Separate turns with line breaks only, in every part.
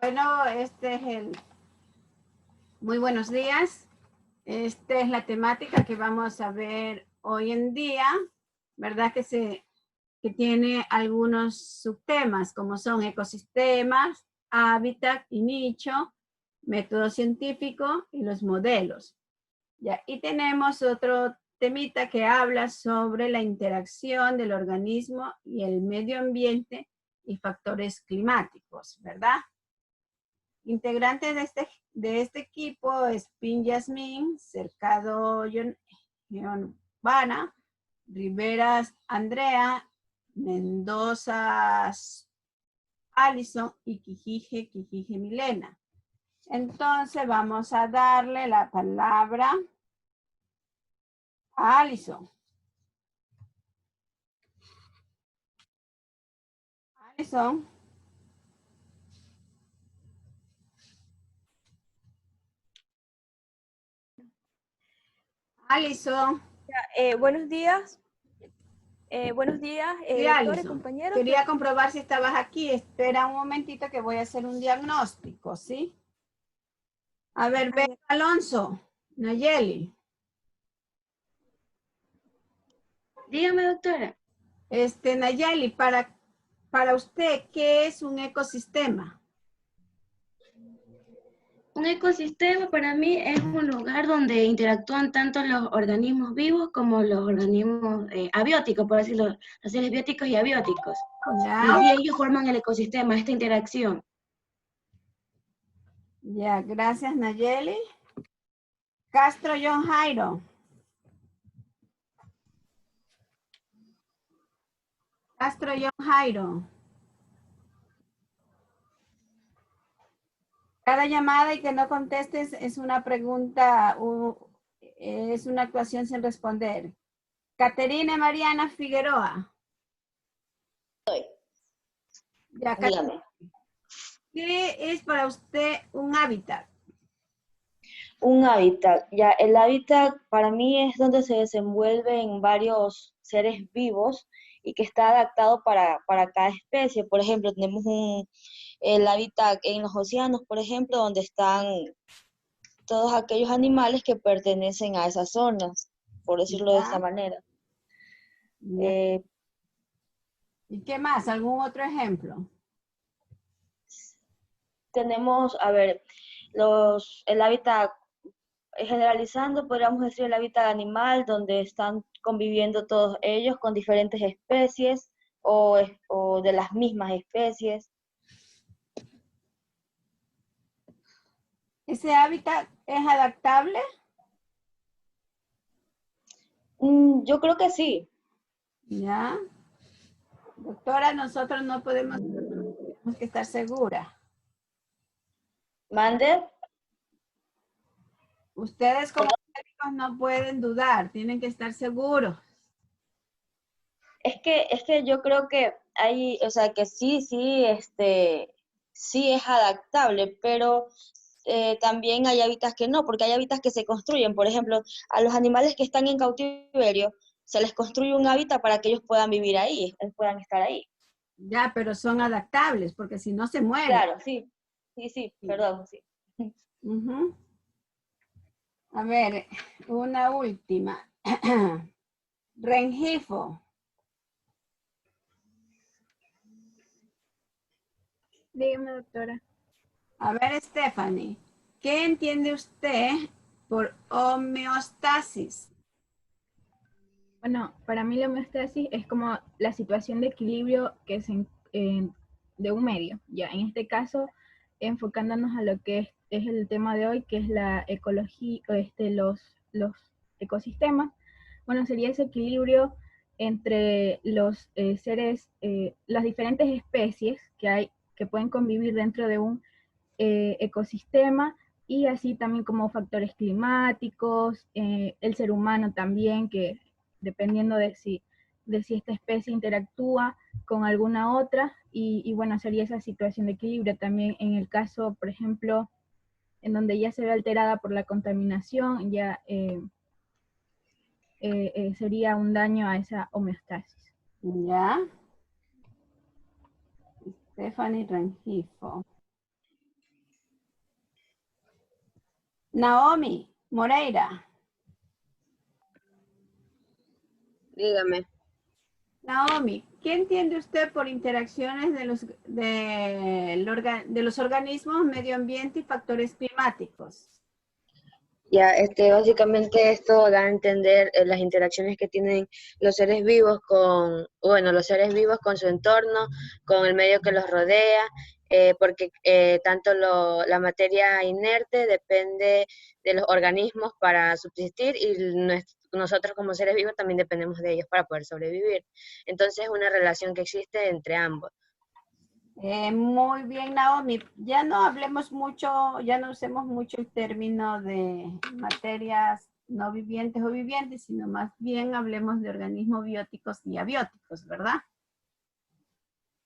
Bueno, muy buenos días. Esta es la temática que vamos a ver hoy en día, ¿verdad? Que tiene algunos subtemas, como son ecosistemas, hábitat y nicho, método científico y los modelos. ¿Ya? Y tenemos otro temita que habla sobre la interacción del organismo y el medio ambiente y factores climáticos, ¿verdad? Integrantes de este equipo es Pin Yasmin, Cercado Giovanna, Riveras Andrea, Mendoza Alison y Quijije Milena. Entonces vamos a darle la palabra a Alison. Alison. Alison.
Buenos días. Buenos días,
Sí,
doctores,
Alison.
compañeros.
Quería comprobar si estabas aquí. Espera un momentito que voy a hacer un diagnóstico, ¿sí? A ver, ve, Alonso, Nayeli.
Dígame, doctora.
Nayeli, para usted, ¿qué es un ecosistema?
Un ecosistema para mí es un lugar donde interactúan tanto los organismos vivos como los organismos abióticos, por decirlo, los seres bióticos y abióticos.
Ya.
Y ellos forman el ecosistema, esta interacción.
Ya, gracias, Nayeli. Castro John Jairo. Castro John Jairo. Cada llamada y que no contestes es una pregunta, es una actuación sin responder. Caterina Mariana Figueroa. Ya,
Dígame.
¿qué es para usted un hábitat?
Un hábitat. Ya, el hábitat para mí es donde se desenvuelven varios seres vivos y que está adaptado para cada especie. Por ejemplo, tenemos el hábitat en los océanos, por ejemplo, donde están todos aquellos animales que pertenecen a esas zonas, por decirlo de esta manera.
¿Y qué más? ¿Algún otro ejemplo?
Tenemos, a ver, el hábitat, generalizando, podríamos decir el hábitat animal, donde están conviviendo todos ellos con diferentes especies o de las mismas especies.
¿Ese hábitat es adaptable?
Yo creo que sí.
Ya. Doctora, nosotros no podemos, tenemos que estar seguras.
¿Mande?
Ustedes como médicos no pueden dudar, tienen que estar seguros.
Es que yo creo que hay, o sea, que sí, sí es adaptable, pero también hay hábitats que no, porque hay hábitats que se construyen. Por ejemplo, a los animales que están en cautiverio se les construye un hábitat para que ellos puedan vivir ahí, puedan estar ahí.
Ya, pero son adaptables, porque si no se mueren.
Claro, sí, perdón, sí.
A ver, una última. Rengifo.
Dígame, doctora.
A ver, Stephanie, ¿qué entiende usted por homeostasis?
Bueno, para mí la homeostasis es como la situación de equilibrio que de un medio. Ya, en este caso, enfocándonos a lo que es el tema de hoy, que es la ecología, los ecosistemas. Bueno, sería ese equilibrio entre los seres, las diferentes especies que hay, que pueden convivir dentro de un ecosistema, y así también como factores climáticos, el ser humano también, que dependiendo de si esta especie interactúa con alguna otra, y bueno, sería esa situación de equilibrio. También en el caso, por ejemplo, en donde ya se ve alterada por la contaminación, ya sería un daño a esa homeostasis.
Ya. Stephanie Rengifo. Naomi Moreira.
Dígame.
Naomi, ¿qué entiende usted por interacciones de los organismos, medio ambiente y factores climáticos?
Ya, básicamente esto da a entender las interacciones que tienen los seres vivos los seres vivos con su entorno, con el medio que los rodea, porque tanto la materia inerte depende de los organismos para subsistir y nosotros como seres vivos también dependemos de ellos para poder sobrevivir. Entonces es una relación que existe entre ambos.
Muy bien, Naomi. Ya no hablemos mucho, ya no usemos mucho el término de materias no vivientes o vivientes, sino más bien hablemos de organismos bióticos y abióticos, ¿verdad?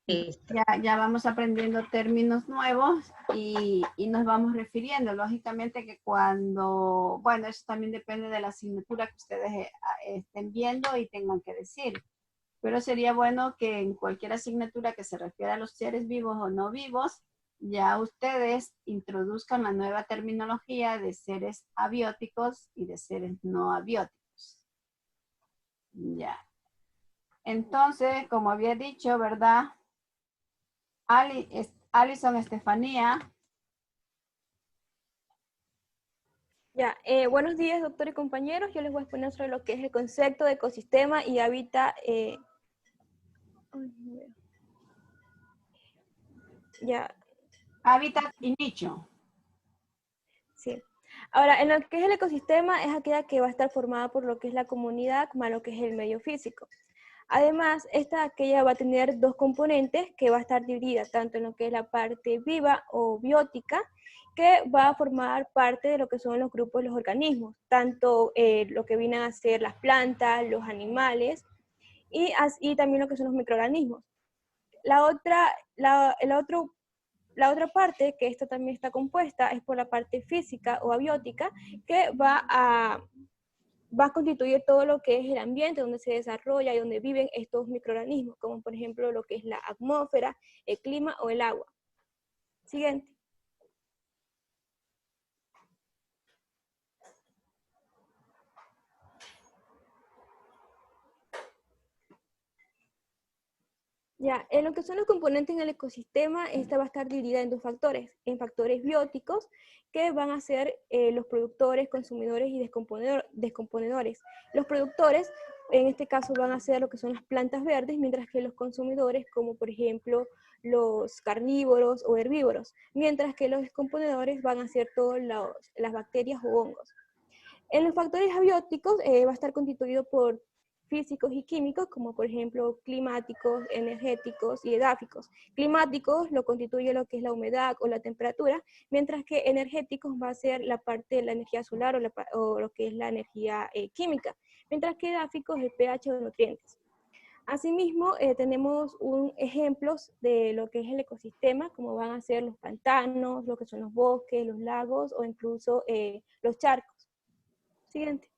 Listo.
Ya vamos aprendiendo términos nuevos y nos vamos refiriendo. Lógicamente que cuando, bueno, eso también depende de la asignatura que ustedes estén viendo y tengan que decir. Pero sería bueno que en cualquier asignatura que se refiera a los seres vivos o no vivos, ya ustedes introduzcan la nueva terminología de seres abióticos y de seres no abióticos. Ya. Entonces, como había dicho, ¿verdad? Alison Estefanía.
Ya, buenos días, doctor y compañeros. Yo les voy a exponer sobre lo que es el concepto de ecosistema y hábitat. Ya.
Hábitat y nicho.
Sí. Ahora, en lo que es el ecosistema es aquella que va a estar formada por lo que es la comunidad más lo que es el medio físico. Además, aquella va a tener dos componentes que va a estar dividida tanto en lo que es la parte viva o biótica, que va a formar parte de lo que son los grupos de los organismos, tanto lo que vienen a ser las plantas, los animales y también lo que son los microorganismos. La otra parte, que esta también está compuesta, es por la parte física o abiótica, que va a constituir todo lo que es el ambiente donde se desarrolla y donde viven estos microorganismos, como por ejemplo lo que es la atmósfera, el clima o el agua. Siguiente. Ya, en lo que son los componentes en el ecosistema, esta va a estar dividida en dos factores, en factores bióticos, que van a ser los productores, consumidores y descomponedores. Los productores, en este caso, van a ser lo que son las plantas verdes, mientras que los consumidores, como por ejemplo los carnívoros o herbívoros, mientras que los descomponedores van a ser todas las bacterias o hongos. En los factores abióticos va a estar constituido por físicos y químicos, como por ejemplo climáticos, energéticos y edáficos. Climáticos lo constituye lo que es la humedad o la temperatura, mientras que energéticos va a ser la parte de la energía solar o lo que es la energía química, mientras que edáficos el pH o nutrientes. Asimismo, tenemos ejemplos de lo que es el ecosistema, como van a ser los pantanos, lo que son los bosques, los lagos o incluso los charcos. Siguiente.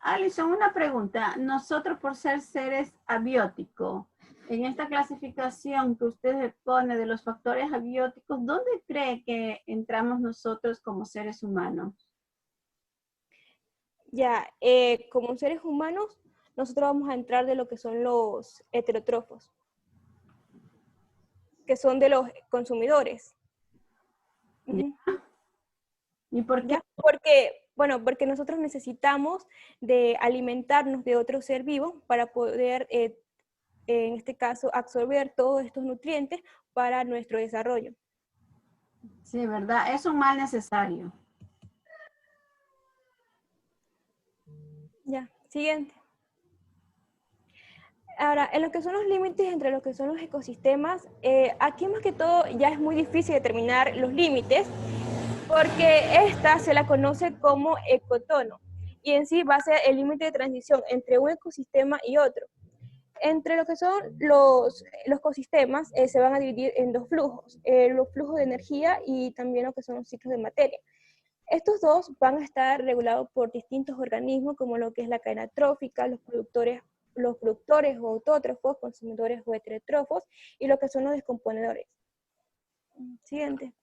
Alison, una pregunta. Nosotros por ser seres abióticos, en esta clasificación que usted pone de los factores abióticos, ¿dónde cree que entramos nosotros como seres humanos?
Ya, como seres humanos, nosotros vamos a entrar de lo que son los heterótrofos, que son de los consumidores.
¿Y por qué?
¿Ya? Porque nosotros necesitamos de alimentarnos de otro ser vivo para poder, en este caso, absorber todos estos nutrientes para nuestro desarrollo.
Sí, ¿verdad? Es un mal necesario.
Ya, siguiente. Ahora, en lo que son los límites entre lo que son los ecosistemas, aquí más que todo ya es muy difícil determinar los límites, porque esta se la conoce como ecotono, y en sí va a ser el límite de transición entre un ecosistema y otro. Entre lo que son los ecosistemas se van a dividir en dos flujos, los flujos de energía y también lo que son los ciclos de materia. Estos dos van a estar regulados por distintos organismos, como lo que es la cadena trófica, los productores o autótrofos, consumidores o heterótrofos, y lo que son los descomponedores. Siguiente.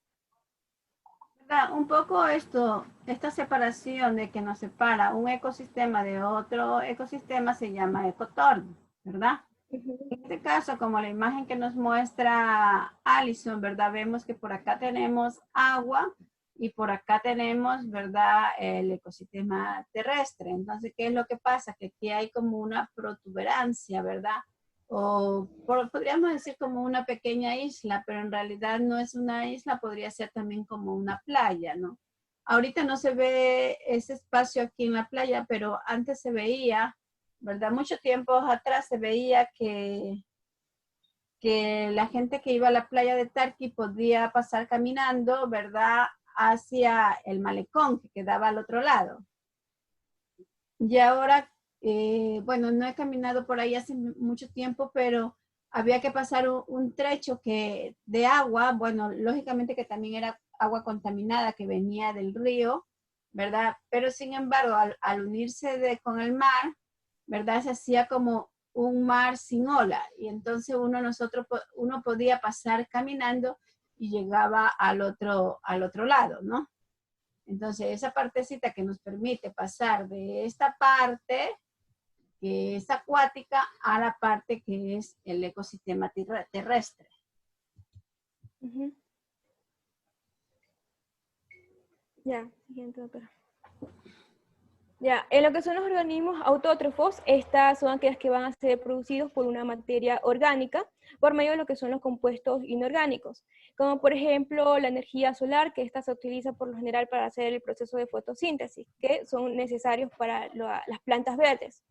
Un poco esta separación de que nos separa un ecosistema de otro ecosistema se llama ecotorno, ¿verdad? En este caso, como la imagen que nos muestra Alison, ¿verdad? Vemos que por acá tenemos agua y por acá tenemos, ¿verdad? El ecosistema terrestre. Entonces, ¿qué es lo que pasa? Que aquí hay como una protuberancia, ¿verdad? O podríamos decir como una pequeña isla, pero en realidad no es una isla, podría ser también como una playa, ¿no? Ahorita no se ve ese espacio aquí en la playa, pero antes se veía, ¿verdad? Mucho tiempo atrás se veía que la gente que iba a la playa de Tarqui podía pasar caminando, ¿verdad? Hacia el malecón que quedaba al otro lado. Y ahora, bueno, no he caminado por ahí hace mucho tiempo, pero había que pasar un trecho de agua, bueno, lógicamente que también era agua contaminada que venía del río, ¿verdad? Pero sin embargo, al unirse con el mar, ¿verdad? Se hacía como un mar sin ola y entonces uno podía pasar caminando y llegaba al otro lado, ¿no? Entonces, esa partecita que nos permite pasar de esta parte, que es acuática, a la parte que es el ecosistema terrestre.
Ya, siguiente, doctora. Ya, en lo que son los organismos autótrofos, estas son aquellas que van a ser producidos por una materia orgánica por medio de lo que son los compuestos inorgánicos, como por ejemplo la energía solar, que esta se utiliza por lo general para hacer el proceso de fotosíntesis, que son necesarios para las plantas verdes.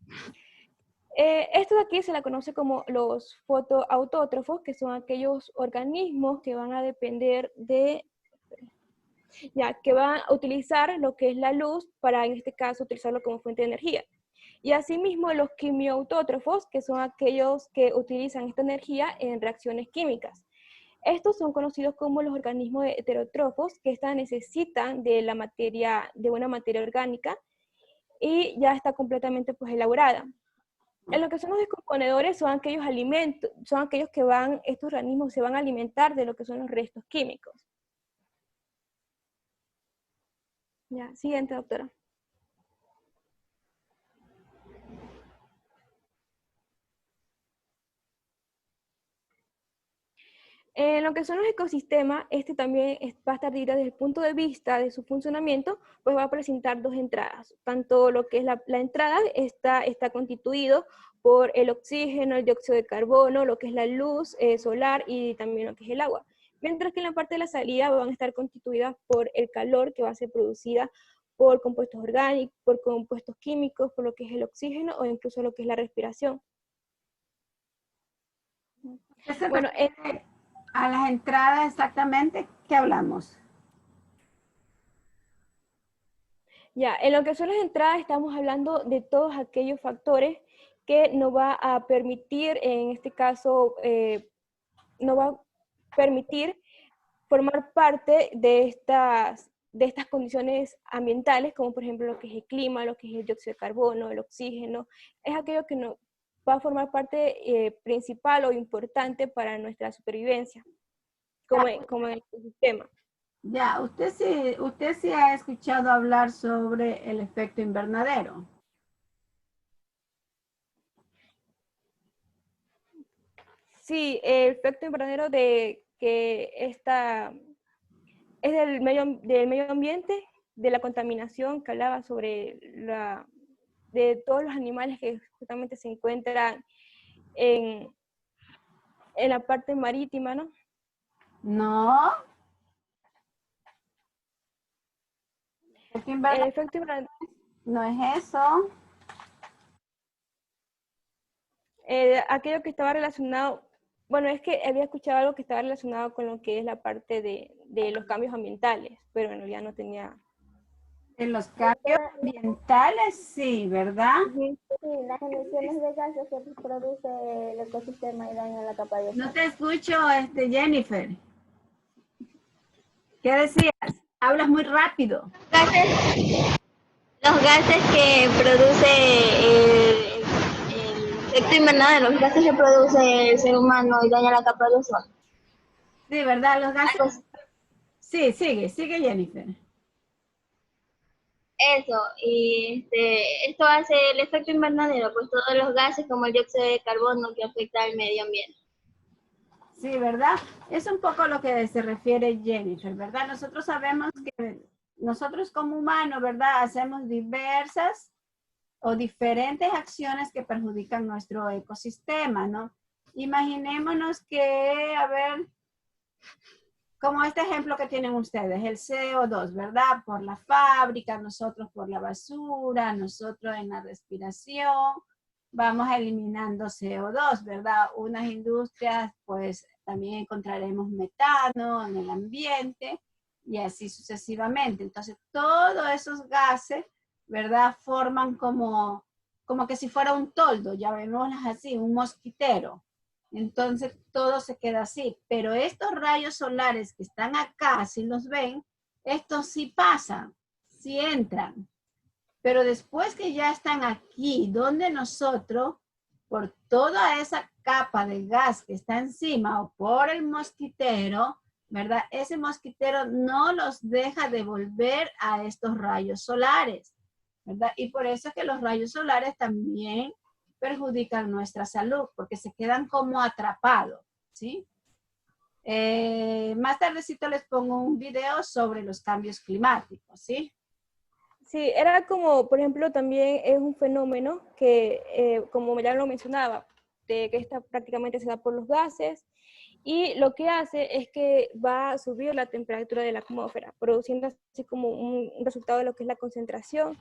Esto de aquí se la conoce como los fotoautótrofos, que son aquellos organismos que van a depender de que van a utilizar lo que es la luz para, en este caso, utilizarlo como fuente de energía. Y asimismo los quimiautótrofos, que son aquellos que utilizan esta energía en reacciones químicas. Estos son conocidos como los organismos heterótrofos, que necesitan de la materia, de una materia orgánica, y ya está completamente pues elaborada. En lo que son los descomponedores son aquellos alimentos, son aquellos que estos organismos se van a alimentar de lo que son los restos químicos. Ya, siguiente, doctora. En lo que son los ecosistemas, este también va a estar dividido desde el punto de vista de su funcionamiento, pues va a presentar dos entradas. Tanto lo que es la entrada está constituido por el oxígeno, el dióxido de carbono, lo que es la luz solar y también lo que es el agua. Mientras que en la parte de la salida van a estar constituidas por el calor que va a ser producida por compuestos orgánicos, por compuestos químicos, por lo que es el oxígeno o incluso lo que es la respiración.
Bueno, a las entradas exactamente, ¿qué hablamos?
Ya, en lo que son las entradas estamos hablando de todos aquellos factores que nos va a permitir, en este caso, nos va a permitir formar parte de estas condiciones ambientales, como por ejemplo lo que es el clima, lo que es el dióxido de carbono, el oxígeno, es aquello que nos va a formar parte principal o importante para nuestra supervivencia, como en el ecosistema.
Ya, usted sí ha escuchado hablar sobre el efecto invernadero.
Sí, el efecto invernadero de que es del medio ambiente, de la contaminación que hablaba sobre de todos los animales que justamente se encuentran en la parte marítima, ¿no?
No.
El efecto invernadero
no es eso.
Aquello que estaba relacionado, bueno, es que había escuchado algo que estaba relacionado con lo que es la parte de los cambios ambientales, pero en realidad no tenía...
En los cambios ambientales, sí, ¿verdad?
Sí, las emisiones de gases que produce el ecosistema y dañan la capa de ozono.
No te escucho, Jennifer. ¿Qué decías? Hablas muy rápido.
Los gases que produce el efecto invernadero, los gases que produce el ser humano y daña la capa de ozono.
Sí, ¿verdad? Los gases Sí, sigue Jennifer.
Eso, y esto hace el efecto invernadero, pues todos los gases como el dióxido de carbono que afecta al medio ambiente.
Sí, ¿verdad? Es un poco lo que se refiere Jennifer, ¿verdad? Nosotros sabemos que nosotros como humanos, ¿verdad? Hacemos diversas o diferentes acciones que perjudican nuestro ecosistema, ¿no? Imaginémonos que, a ver, como este ejemplo que tienen ustedes, el CO2, ¿verdad? Por la fábrica, nosotros por la basura, nosotros en la respiración, vamos eliminando CO2, ¿verdad? Unas industrias, pues también encontraremos metano en el ambiente y así sucesivamente. Entonces, todos esos gases, ¿verdad? Forman como que si fuera un toldo, ya vemos así, un mosquitero. Entonces todo se queda así, pero estos rayos solares que están acá, si los ven, estos sí pasan, sí entran, pero después que ya están aquí, donde nosotros, por toda esa capa de gas que está encima o por el mosquitero, ¿verdad? Ese mosquitero no los deja devolver a estos rayos solares, ¿verdad? Y por eso es que los rayos solares también perjudican nuestra salud, porque se quedan como atrapados, ¿sí? Más tardecito les pongo un video sobre los cambios climáticos, ¿sí?
Sí, era como, por ejemplo, también es un fenómeno que, como ya lo mencionaba, de que esta prácticamente se da por los gases, y lo que hace es que va a subir la temperatura de la atmósfera, produciendo así como un resultado de lo que es la concentración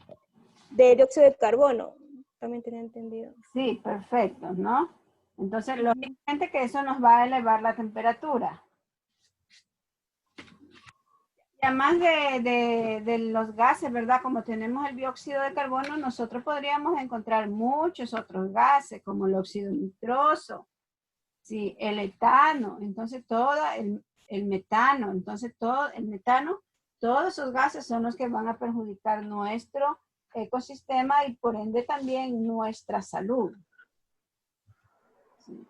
de dióxido de carbono. También tenía entendido.
Sí, perfecto, ¿no? Entonces, lógicamente que eso nos va a elevar la temperatura. Y además de los gases, ¿verdad? Como tenemos el dióxido de carbono, nosotros podríamos encontrar muchos otros gases, como el óxido nitroso, sí, el etano, entonces todo el metano, entonces todo el metano, todos esos gases son los que van a perjudicar nuestro ecosistema y por ende también nuestra salud. Sí.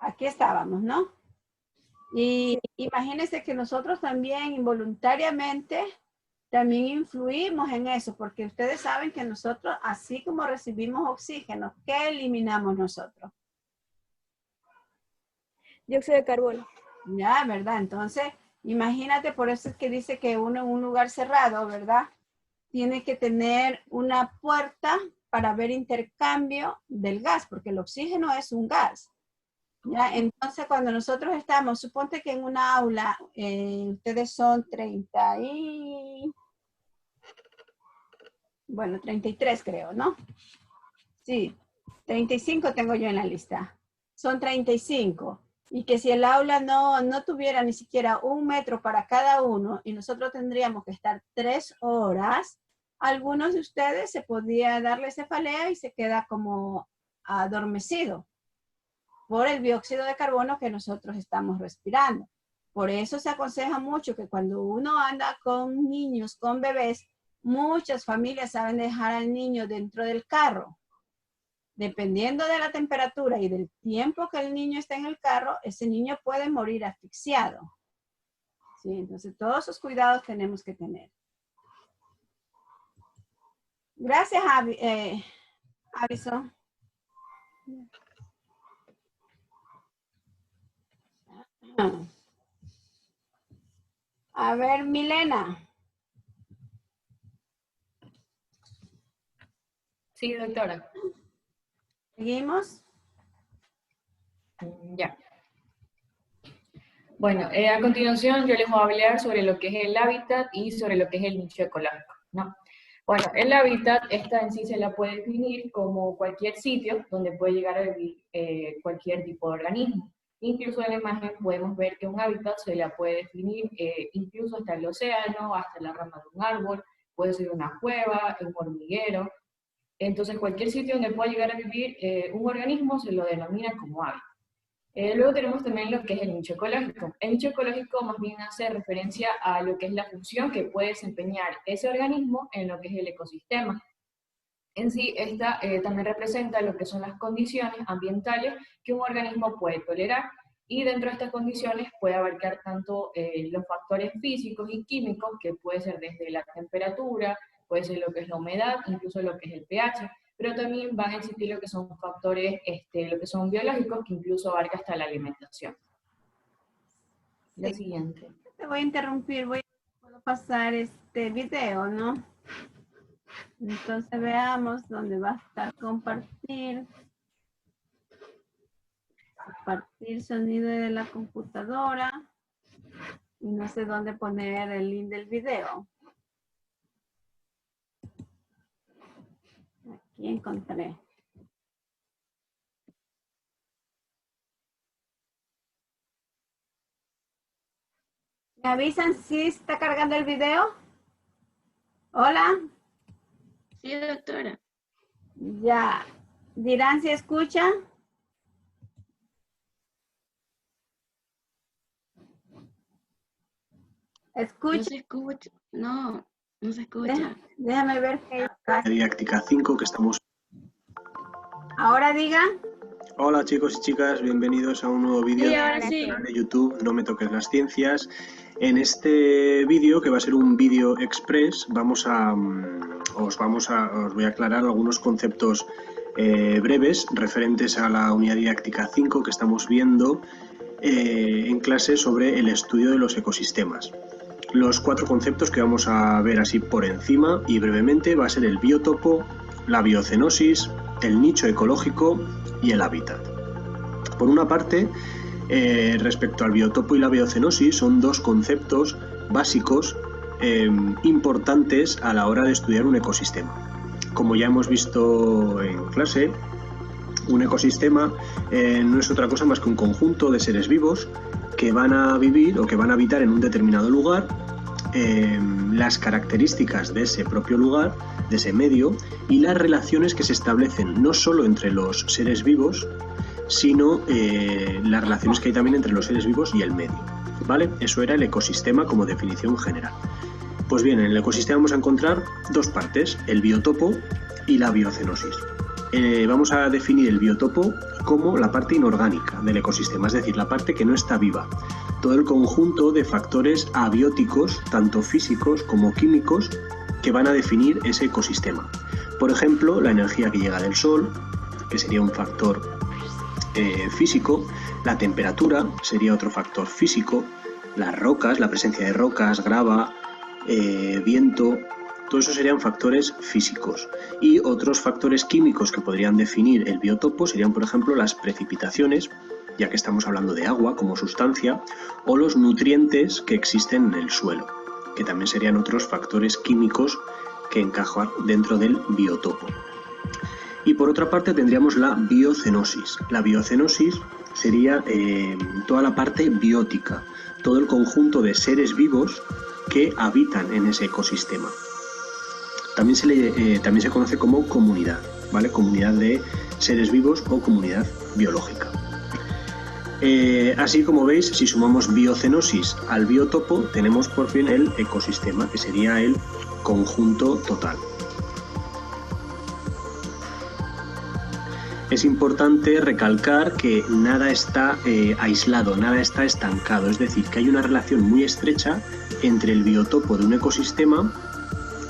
Aquí estábamos, ¿no? Y imagínense que nosotros también involuntariamente también influimos en eso, porque ustedes saben que nosotros, así como recibimos oxígeno, ¿qué eliminamos nosotros?
Dióxido de carbono.
Ya, ¿verdad? Entonces, imagínate, por eso es que dice que uno en un lugar cerrado, ¿verdad? Tiene que tener una puerta para ver intercambio del gas, porque el oxígeno es un gas. ¿Ya? Entonces, cuando nosotros estamos, suponte que en una aula, ustedes son 33 creo, ¿no? Sí, 35 tengo yo en la lista. Son 35. Y que si el aula no tuviera ni siquiera 1 metro para cada uno y nosotros tendríamos que estar 3 horas, algunos de ustedes se podía darle cefalea y se queda como adormecido por el dióxido de carbono que nosotros estamos respirando. Por eso se aconseja mucho que cuando uno anda con niños, con bebés, muchas familias saben dejar al niño dentro del carro. Dependiendo de la temperatura y del tiempo que el niño está en el carro, ese niño puede morir asfixiado. ¿Sí? Entonces, todos esos cuidados tenemos que tener. Gracias, Avison. A ver, Milena.
Sí, doctora.
¿Seguimos?
Ya. Bueno, a continuación yo les voy a hablar sobre lo que es el hábitat y sobre lo que es el nicho ecológico, ¿no? Bueno, el hábitat, esta en sí se la puede definir como cualquier sitio donde puede llegar a vivir cualquier tipo de organismo. Incluso en la imagen podemos ver que un hábitat se la puede definir incluso hasta el océano, hasta la rama de un árbol, puede ser una cueva, un hormiguero. Entonces cualquier sitio donde pueda llegar a vivir un organismo se lo denomina como hábitat. Luego tenemos también lo que es el nicho ecológico. El nicho ecológico más bien hace referencia a lo que es la función que puede desempeñar ese organismo en lo que es el ecosistema. En sí, esta también representa lo que son las condiciones ambientales que un organismo puede tolerar Y dentro de estas condiciones puede abarcar tanto los factores físicos y químicos, que puede ser desde la temperatura, puede ser lo que es la humedad, incluso lo que es el pH, pero también van a existir lo que son factores, lo que son biológicos, que incluso abarca hasta la alimentación. La
Sí.
siguiente.
Te voy a interrumpir, puedo pasar este video, ¿no? Entonces veamos dónde va a estar compartir. Compartir sonido de la computadora. Y no sé dónde poner el link del video. Aquí encontré. ¿Me avisan si está cargando el video? Hola.
Sí, doctora.
Ya. ¿Dirán si escuchan?
No
¿Escuchan?
se escucha. No, no se escucha.
Déjame ver qué
Didáctica 5 que estamos.
Ahora digan.
Hola chicos y chicas, bienvenidos a un nuevo vídeo
Sí, ahora sí.
de YouTube, No me toques las ciencias. En este vídeo, que va a ser un vídeo express, os voy a aclarar algunos conceptos breves referentes a la unidad didáctica 5 que estamos viendo en clase sobre el estudio de los ecosistemas. Los 4 conceptos que vamos a ver así por encima y brevemente va a ser el biotopo, la biocenosis, el nicho ecológico y el hábitat. Por una parte, respecto al biotopo y la biocenosis, son 2 conceptos básicos importantes a la hora de estudiar un ecosistema. Como ya hemos visto en clase, un ecosistema no es otra cosa más que un conjunto de seres vivos que van a vivir o que van a habitar en un determinado lugar, las características de ese propio lugar, de ese medio, y las relaciones que se establecen no solo entre los seres vivos, sino las relaciones que hay también entre los seres vivos y el medio, ¿vale? Eso era el ecosistema como definición general. Pues bien, en el ecosistema vamos a encontrar 2 partes, el biotopo y la biocenosis. Vamos a definir el biotopo como la parte inorgánica del ecosistema, es decir, la parte que no está viva. Todo el conjunto de factores abióticos, tanto físicos como químicos, que van a definir ese ecosistema. Por ejemplo, la energía que llega del sol, que sería un factor físico, la temperatura sería otro factor físico, las rocas, la presencia de rocas, grava, viento, todo eso serían factores físicos. Y otros factores químicos que podrían definir el biotopo serían, por ejemplo, las precipitaciones, ya que estamos hablando de agua como sustancia, o los nutrientes que existen en el suelo, que también serían otros factores químicos que encajan dentro del biotopo. Y por otra parte tendríamos la biocenosis. La biocenosis sería toda la parte biótica, todo el conjunto de seres vivos que habitan en ese ecosistema. También se conoce como comunidad, ¿vale? Comunidad de seres vivos o comunidad biológica. Así como veis, si sumamos biocenosis al biotopo, tenemos por fin el ecosistema, que sería el conjunto total. Es importante recalcar que nada está aislado, nada está estancado, es decir, que hay una relación muy estrecha entre el biotopo de un ecosistema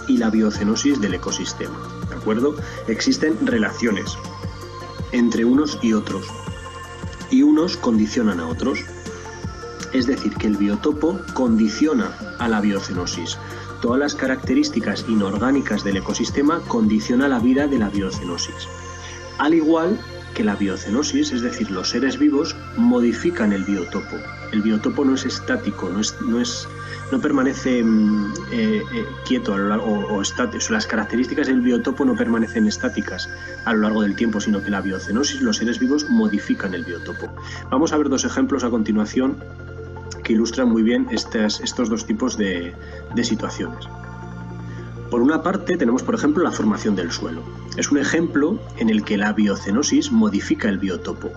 y la biocenosis del ecosistema, ¿de acuerdo? Existen relaciones entre unos y otros, y unos condicionan a otros. Es decir, que el biotopo condiciona a la biocenosis. Todas las características inorgánicas del ecosistema condicionan la vida de la biocenosis. Al igual que la biocenosis, es decir, los seres vivos modifican el biotopo. El biotopo no es estático, no permanece quieto a lo largo, o estático. Las características del biotopo no permanecen estáticas a lo largo del tiempo, sino que la biocenosis, los seres vivos, modifican el biotopo. Vamos a ver 2 ejemplos a continuación que ilustran muy bien estos 2 tipos de situaciones. Por una parte tenemos, por ejemplo, la formación del suelo. Es un ejemplo en el que la biocenosis modifica el biotopo.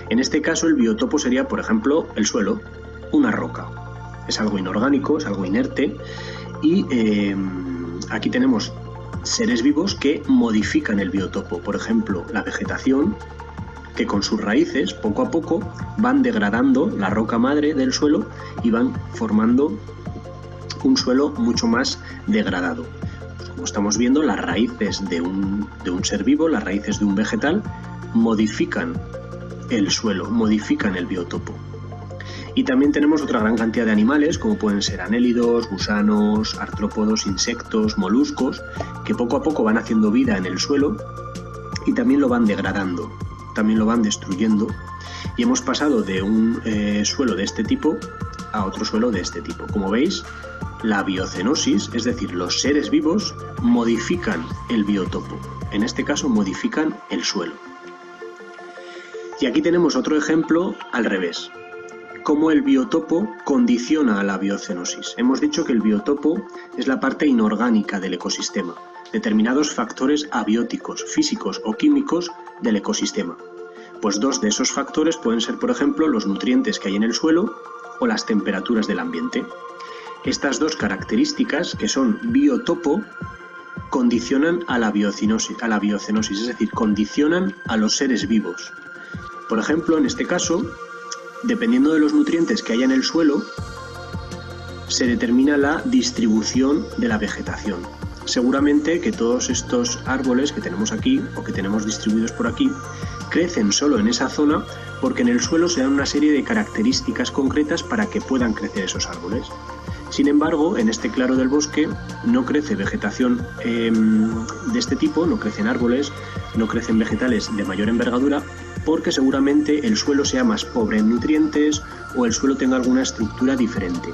En este caso el biotopo sería, por ejemplo, el suelo, una roca. Es algo inorgánico, es algo inerte, y aquí tenemos seres vivos que modifican el biotopo. Por ejemplo, la vegetación que con sus raíces, poco a poco, van degradando la roca madre del suelo y van formando un suelo mucho más degradado. Como estamos viendo, las raíces de un ser vivo, las raíces de un vegetal, modifican el suelo, modifican el biotopo. Y también tenemos otra gran cantidad de animales, como pueden ser anélidos, gusanos, artrópodos, insectos, moluscos, que poco a poco van haciendo vida en el suelo y también lo van degradando, también lo van destruyendo. Y hemos pasado de un suelo de este tipo a otro suelo de este tipo. Como veis, la biocenosis, es decir, los seres vivos, modifican el biotopo. En este caso, modifican el suelo. Y aquí tenemos otro ejemplo al revés. Cómo el biotopo condiciona a la biocenosis. Hemos dicho que el biotopo es la parte inorgánica del ecosistema, determinados factores abióticos, físicos o químicos del ecosistema. Pues dos de esos factores pueden ser, por ejemplo, los nutrientes que hay en el suelo o las temperaturas del ambiente. Estas dos características, que son biotopo, condicionan a la biocenosis, es decir, condicionan a los seres vivos. Por ejemplo, en este caso, dependiendo de los nutrientes que haya en el suelo, se determina la distribución de la vegetación. Seguramente que todos estos árboles que tenemos aquí, o que tenemos distribuidos por aquí, crecen solo en esa zona porque en el suelo se dan una serie de características concretas para que puedan crecer esos árboles. Sin embargo, en este claro del bosque no crece vegetación de este tipo, no crecen árboles, no crecen vegetales de mayor envergadura, porque seguramente el suelo sea más pobre en nutrientes o el suelo tenga alguna estructura diferente,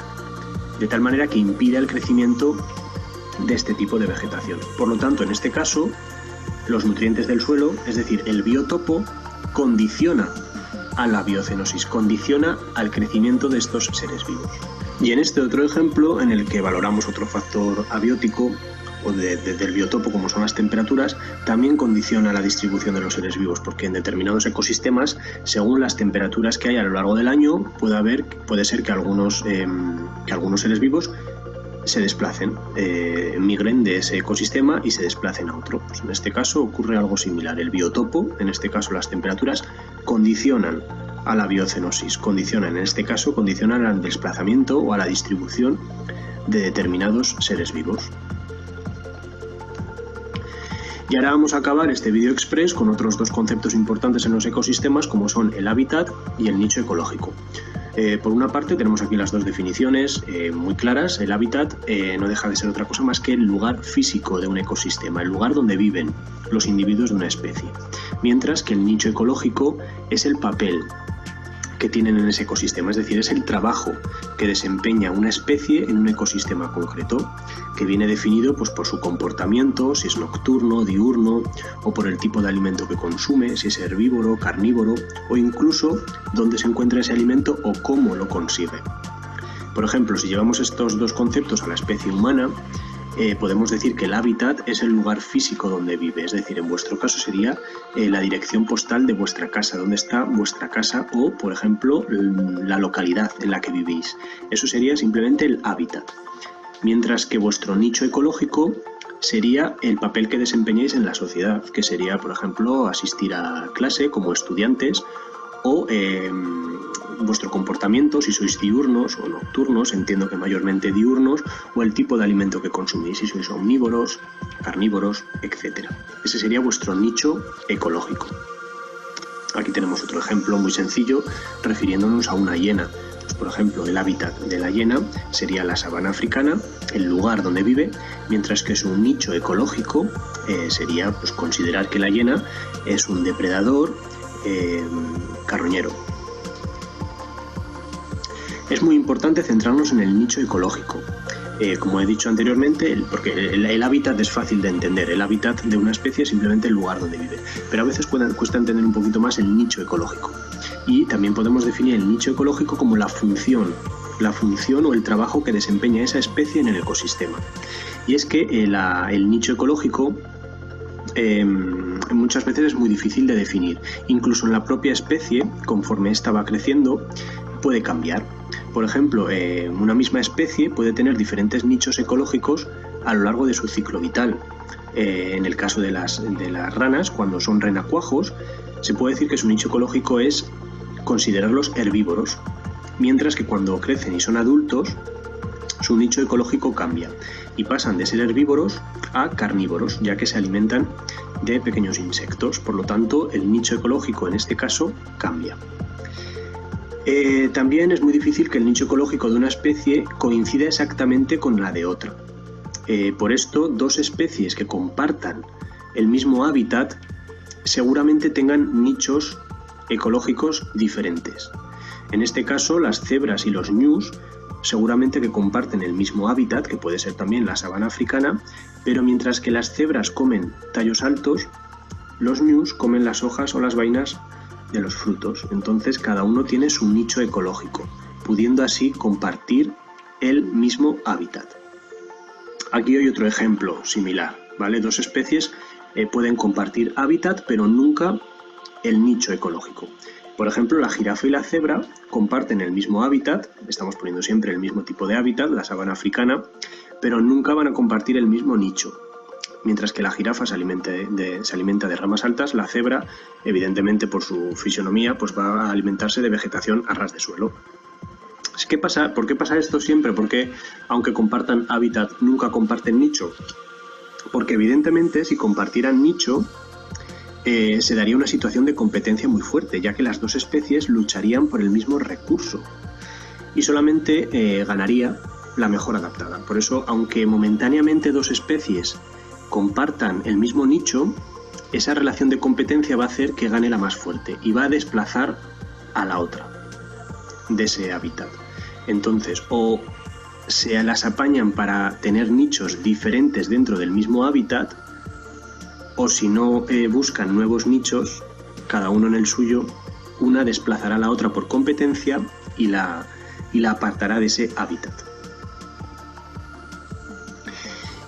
de tal manera que impida el crecimiento de este tipo de vegetación. Por lo tanto, en este caso, los nutrientes del suelo, es decir, el biotopo, condiciona a la biocenosis, condiciona al crecimiento de estos seres vivos. Y en este otro ejemplo, en el que valoramos otro factor abiótico o del biotopo, como son las temperaturas, también condiciona la distribución de los seres vivos, porque en determinados ecosistemas, según las temperaturas que hay a lo largo del año, puede ser que algunos seres vivos se desplacen, migren de ese ecosistema y se desplacen a otro. Pues en este caso ocurre algo similar. El biotopo, en este caso las temperaturas, condicionan a la biocenosis, condicionan al desplazamiento o a la distribución de determinados seres vivos. Y ahora vamos a acabar este vídeo express con otros dos conceptos importantes en los ecosistemas, como son el hábitat y el nicho ecológico. Por una parte tenemos aquí las dos definiciones muy claras. El hábitat no deja de ser otra cosa más que el lugar físico de un ecosistema, el lugar donde viven los individuos de una especie. Mientras que el nicho ecológico es el papel que tienen en ese ecosistema, es decir, es el trabajo que desempeña una especie en un ecosistema concreto, que viene definido pues, por su comportamiento, si es nocturno, diurno, o por el tipo de alimento que consume, si es herbívoro, carnívoro, o incluso dónde se encuentra ese alimento o cómo lo consigue. Por ejemplo, si llevamos estos dos conceptos a la especie humana, podemos decir que el hábitat es el lugar físico donde vive, es decir, en vuestro caso sería la dirección postal de vuestra casa, donde está vuestra casa o, por ejemplo, la localidad en la que vivís. Eso sería simplemente el hábitat. Mientras que vuestro nicho ecológico sería el papel que desempeñáis en la sociedad, que sería, por ejemplo, asistir a clase como estudiantes o vuestro comportamiento, si sois diurnos o nocturnos, entiendo que mayormente diurnos, o el tipo de alimento que consumís, si sois omnívoros, carnívoros, etc. Ese sería vuestro nicho ecológico. Aquí tenemos otro ejemplo muy sencillo refiriéndonos a una hiena. Pues, por ejemplo, el hábitat de la hiena sería la sabana africana, el lugar donde vive, mientras que su nicho ecológico sería pues, considerar que la hiena es un depredador carroñero. Es muy importante centrarnos en el nicho ecológico. Como he dicho anteriormente, porque el hábitat es fácil de entender. El hábitat de una especie es simplemente el lugar donde vive. Pero a veces cuesta entender un poquito más el nicho ecológico. Y también podemos definir el nicho ecológico como la función o el trabajo que desempeña esa especie en el ecosistema. Y es que el nicho ecológico muchas veces es muy difícil de definir. Incluso en la propia especie, conforme ésta va creciendo, puede cambiar. Por ejemplo, una misma especie puede tener diferentes nichos ecológicos a lo largo de su ciclo vital. En el caso de las ranas, cuando son renacuajos, se puede decir que su nicho ecológico es considerarlos herbívoros, mientras que cuando crecen y son adultos, su nicho ecológico cambia y pasan de ser herbívoros a carnívoros, ya que se alimentan de pequeños insectos. Por lo tanto, el nicho ecológico en este caso cambia. También es muy difícil que el nicho ecológico de una especie coincida exactamente con la de otra. Por esto, dos especies que compartan el mismo hábitat seguramente tengan nichos ecológicos diferentes. En este caso, las cebras y los ñus seguramente que comparten el mismo hábitat, que puede ser también la sabana africana, pero mientras que las cebras comen tallos altos, los ñus comen las hojas o las vainas de los frutos. Entonces cada uno tiene su nicho ecológico, pudiendo así compartir el mismo hábitat. Aquí hay otro ejemplo similar, ¿vale? Dos especies pueden compartir hábitat, pero nunca el nicho ecológico. Por ejemplo, la jirafa y la cebra comparten el mismo hábitat, estamos poniendo siempre el mismo tipo de hábitat, la sabana africana, pero nunca van a compartir el mismo nicho. Mientras que la jirafa se alimenta de ramas altas, la cebra, evidentemente por su fisionomía, pues va a alimentarse de vegetación a ras de suelo. ¿Por qué pasa esto siempre? Porque aunque compartan hábitat, nunca comparten nicho. Porque evidentemente si compartieran nicho, se daría una situación de competencia muy fuerte, ya que las dos especies lucharían por el mismo recurso y solamente ganaría la mejor adaptada. Por eso, aunque momentáneamente dos especies compartan el mismo nicho, esa relación de competencia va a hacer que gane la más fuerte y va a desplazar a la otra de ese hábitat. Entonces, o se las apañan para tener nichos diferentes dentro del mismo hábitat, o si no buscan nuevos nichos, cada uno en el suyo, una desplazará a la otra por competencia y la apartará de ese hábitat.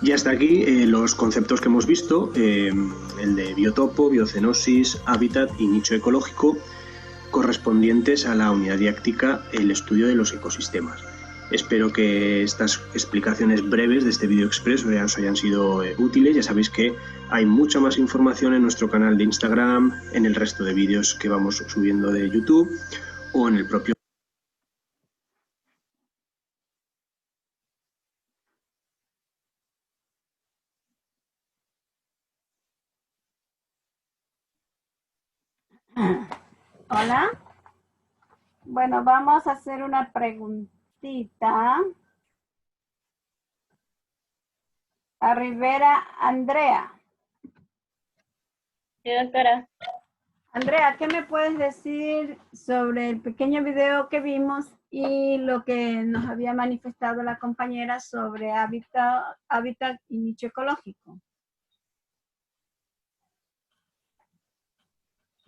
Y hasta aquí los conceptos que hemos visto, el de biotopo, biocenosis, hábitat y nicho ecológico, correspondientes a la unidad didáctica, el estudio de los ecosistemas. Espero que estas explicaciones breves de este vídeo express os hayan sido útiles. Ya sabéis que hay mucha más información en nuestro canal de Instagram, en el resto de vídeos que vamos subiendo de YouTube o en el propio.
Hola. Bueno, vamos a hacer una preguntita. A Rivera Andrea.
Sí, doctora.
Andrea, ¿qué me puedes decir sobre el pequeño video que vimos y lo que nos había manifestado la compañera sobre hábitat y nicho ecológico?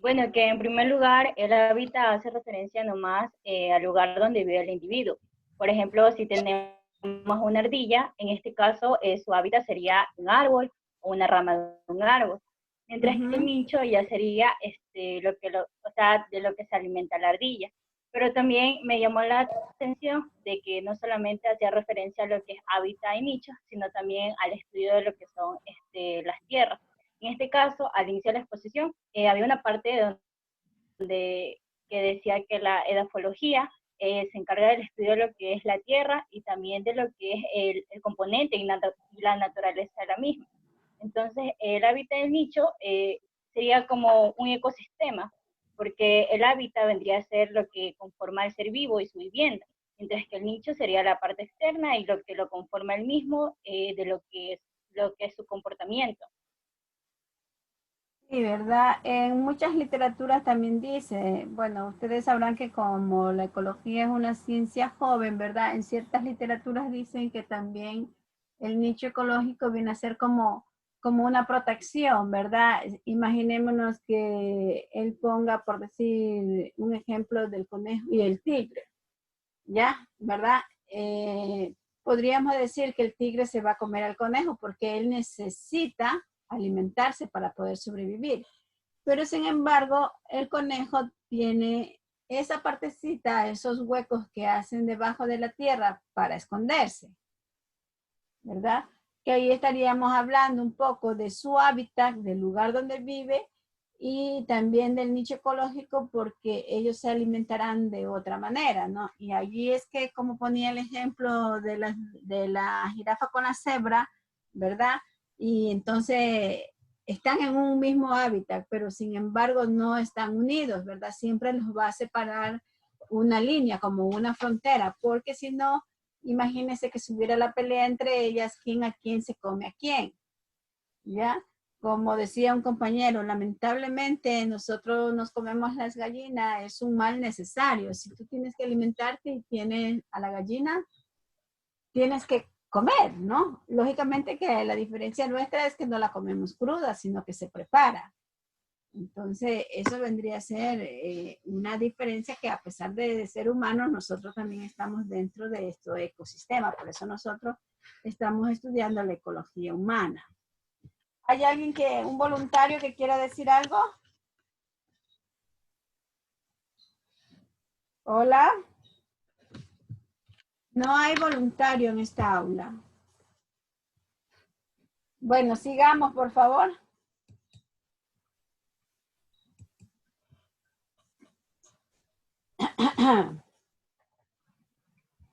Bueno, que en primer lugar el hábitat hace referencia nomás al lugar donde vive el individuo. Por ejemplo, si tenemos una ardilla, en este caso su hábitat sería un árbol o una rama de un árbol. Mientras que el nicho ya sería de lo que se alimenta la ardilla. Pero también me llamó la atención de que no solamente hacía referencia a lo que es hábitat y nicho, sino también al estudio de lo que son las tierras. En este caso, al inicio de la exposición, había una parte que decía que la edafología se encarga del estudio de lo que es la tierra y también de lo que es el componente y la naturaleza de la misma. Entonces, el hábitat del nicho sería como un ecosistema, porque el hábitat vendría a ser lo que conforma el ser vivo y su vivienda, mientras que el nicho sería la parte externa y lo que lo conforma el mismo de lo que es su comportamiento.
Sí, ¿verdad? En muchas literaturas también dice, bueno, ustedes sabrán que como la ecología es una ciencia joven, ¿verdad? En ciertas literaturas dicen que también el nicho ecológico viene a ser como una protección, ¿verdad? Imaginémonos que él ponga, por decir, un ejemplo del conejo y el tigre, ¿ya? ¿Verdad? Podríamos decir que el tigre se va a comer al conejo porque él necesita alimentarse para poder sobrevivir. Pero sin embargo, el conejo tiene esa partecita, esos huecos que hacen debajo de la tierra para esconderse, ¿verdad? Que ahí estaríamos hablando un poco de su hábitat, del lugar donde vive y también del nicho ecológico porque ellos se alimentarán de otra manera, ¿no? Y allí es que, como ponía el ejemplo de la jirafa con la cebra, ¿verdad? Y entonces están en un mismo hábitat, pero sin embargo no están unidos, ¿verdad? Siempre los va a separar una línea, como una frontera, porque si no, imagínense que si hubiera la pelea entre ellas, quién a quién se come a quién, ¿ya? Como decía un compañero, lamentablemente nosotros nos comemos las gallinas, es un mal necesario. Si tú tienes que alimentarte y tienes a la gallina, tienes que comer, ¿no? Lógicamente que la diferencia nuestra es que no la comemos cruda, sino que se prepara. Entonces, eso vendría a ser una diferencia que a pesar de ser humanos, nosotros también estamos dentro de este ecosistema. Por eso nosotros estamos estudiando la ecología humana. ¿Hay alguien un voluntario que quiera decir algo? Hola. No hay voluntario en esta aula. Bueno, sigamos, por favor.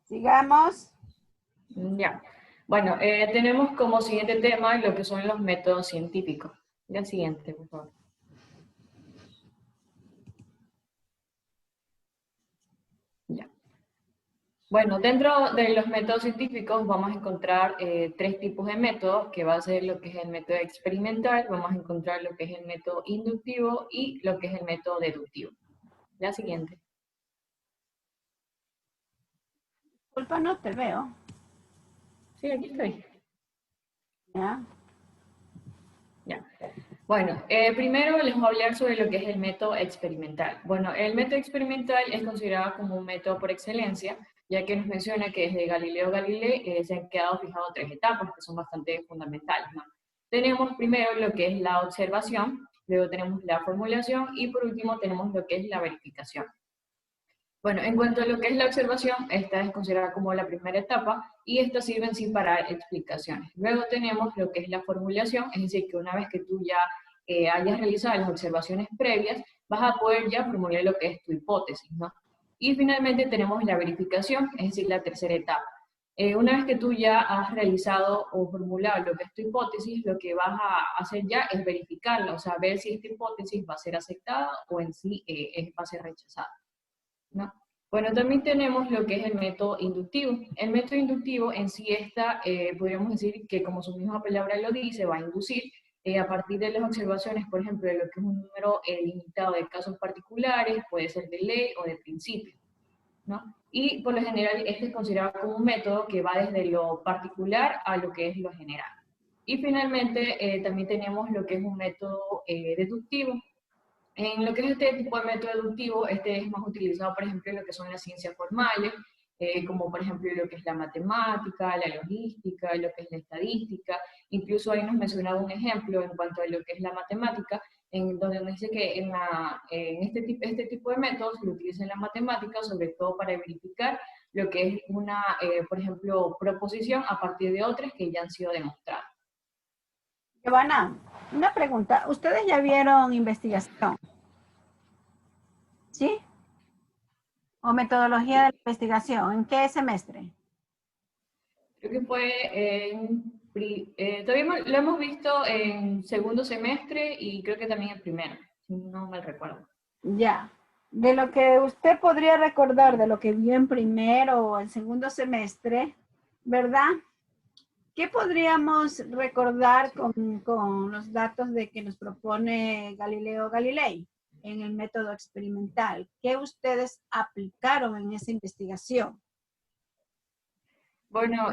Sigamos.
Ya. Bueno, tenemos como siguiente tema lo que son los métodos científicos. El siguiente, por favor. Ya. Bueno, dentro de los métodos científicos vamos a encontrar tres tipos de métodos, que va a ser lo que es el método experimental, vamos a encontrar lo que es el método inductivo y lo que es el método deductivo. La siguiente.
Disculpa, no te veo.
Sí, aquí estoy.
Ya.
Ya. Bueno, primero les voy a hablar sobre lo que es el método experimental. Bueno, el método experimental es considerado como un método por excelencia, ya que nos menciona que desde Galileo Galilei se han quedado fijados tres etapas que son bastante fundamentales, ¿no? Tenemos primero lo que es la observación, luego tenemos la formulación y por último tenemos lo que es la verificación. Bueno, en cuanto a lo que es la observación, esta es considerada como la primera etapa y esta sirve en sí para explicaciones. Luego tenemos lo que es la formulación, es decir, que una vez que tú ya hayas realizado las observaciones previas, vas a poder ya formular lo que es tu hipótesis, ¿no? Y finalmente tenemos la verificación, es decir, la tercera etapa. Una vez que tú ya has realizado o formulado lo que es tu hipótesis, lo que vas a hacer ya es verificarla, o sea, ver si esta hipótesis va a ser aceptada o en sí va a ser rechazada, ¿no? Bueno, también tenemos lo que es el método inductivo. El método inductivo en sí podríamos decir que como su misma palabra lo dice, va a inducir a partir de las observaciones, por ejemplo, de lo que es un número limitado de casos particulares, puede ser de ley o de principio, ¿no? Y por lo general este es considerado como un método que va desde lo particular a lo que es lo general. Y finalmente también tenemos lo que es un método deductivo. En lo que es este tipo de método deductivo, este es más utilizado, por ejemplo, en lo que son las ciencias formales, como por ejemplo lo que es la matemática, la logística, lo que es la estadística. Incluso ahí nos mencionaba un ejemplo en cuanto a lo que es la matemática, en donde nos dice que en este tipo de métodos se utiliza en la matemática, sobre todo para verificar lo que es una, por ejemplo, proposición a partir de otras que ya han sido demostradas.
Giovanna, una pregunta. ¿Ustedes ya vieron investigación? ¿Sí? ¿O metodología de la investigación? ¿En qué semestre?
Creo que fue todavía lo hemos visto en segundo semestre y creo que también en primero, si no mal recuerdo.
Ya. De lo que usted podría recordar de lo que vio en primero o en segundo semestre, ¿verdad? ¿Qué podríamos recordar con los datos de que nos propone Galileo Galilei en el método experimental? ¿Qué ustedes aplicaron en esa investigación?
Bueno,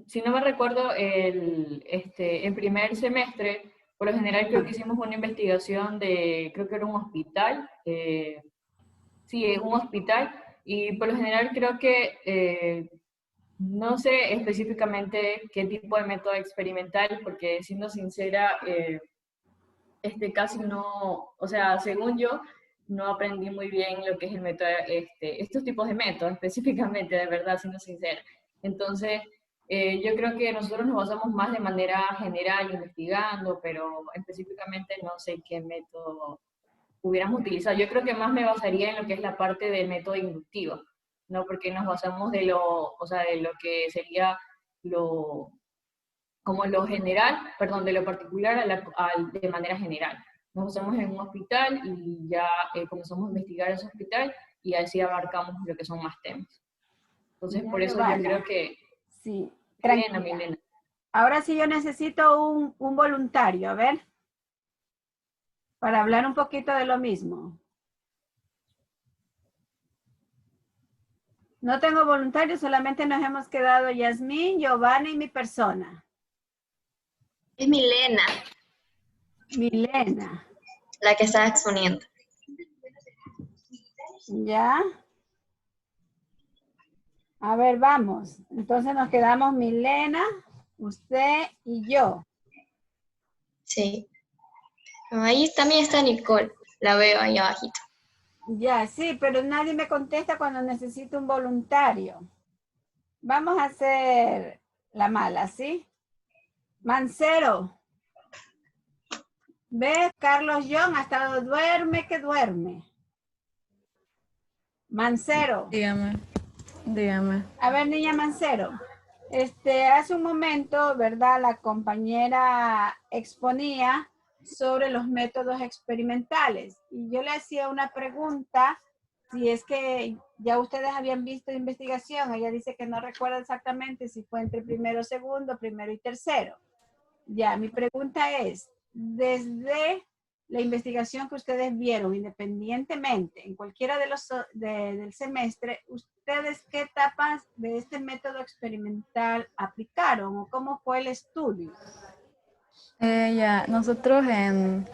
si no me recuerdo, en primer semestre, por lo general creo que hicimos una investigación creo que era un hospital, sí, es un hospital, y por lo general creo que no sé específicamente qué tipo de método experimental, porque siendo sincera, casi no, o sea, según yo, no aprendí muy bien lo que es el método, estos tipos de métodos específicamente, de verdad, siendo sincera. Entonces, Yo creo que nosotros nos basamos más de manera general investigando, pero específicamente no sé qué método hubiéramos utilizado. Yo creo que más me basaría en lo que es la parte del método inductivo, ¿no? Porque nos basamos de lo, o sea, de lo que sería lo, como lo general, perdón, de lo particular de manera general. Nos basamos en un hospital y ya comenzamos a investigar ese hospital y así abarcamos lo que son más temas. Entonces, por eso yo creo que...
Sí,
Milena.
Ahora sí yo necesito un voluntario, a ver, para hablar un poquito de lo mismo. No tengo voluntarios, solamente nos hemos quedado Yasmín, Giovanna y mi persona.
Es Milena.
Milena.
La que está exponiendo.
¿Ya? A ver, vamos. Entonces nos quedamos Milena, usted y yo.
Sí. Ahí también está Nicole. La veo ahí abajito.
Ya, sí, pero nadie me contesta cuando necesito un voluntario. Vamos a hacer la mala, ¿sí? Mancero. Ve, Carlos John, hasta duerme que duerme. Mancero.
Dígame.
A ver, niña Mancero. Hace un momento, ¿verdad? La compañera exponía sobre los métodos experimentales. Y yo le hacía una pregunta, si es que ya ustedes habían visto investigación. Ella dice que no recuerda exactamente si fue entre primero, segundo, primero y tercero. Ya, mi pregunta es, desde la investigación que ustedes vieron, independientemente, en cualquiera de los del semestre, ¿ustedes qué etapas de este método experimental aplicaron o cómo fue el estudio?
Nosotros en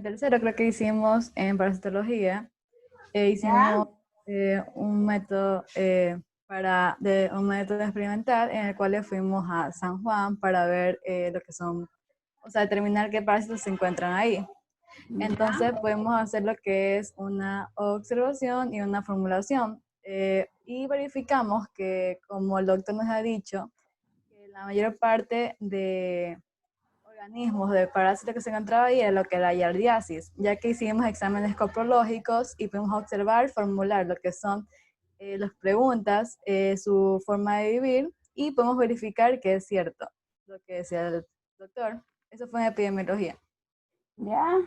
tercero creo que hicimos en parasitología, hicimos un método un método experimental en el cual fuimos a San Juan para ver lo que son, o sea, determinar qué parásitos se encuentran ahí. Entonces podemos hacer lo que es una observación y una formulación y verificamos que, como el doctor nos ha dicho, que la mayor parte de organismos de parásitos que se encontraba ahí era lo que era la yardiasis, ya que hicimos exámenes coprológicos y pudimos observar, formular lo que son las preguntas, su forma de vivir, y podemos verificar que es cierto lo que decía el doctor. Eso fue en epidemiología.
¿Ya?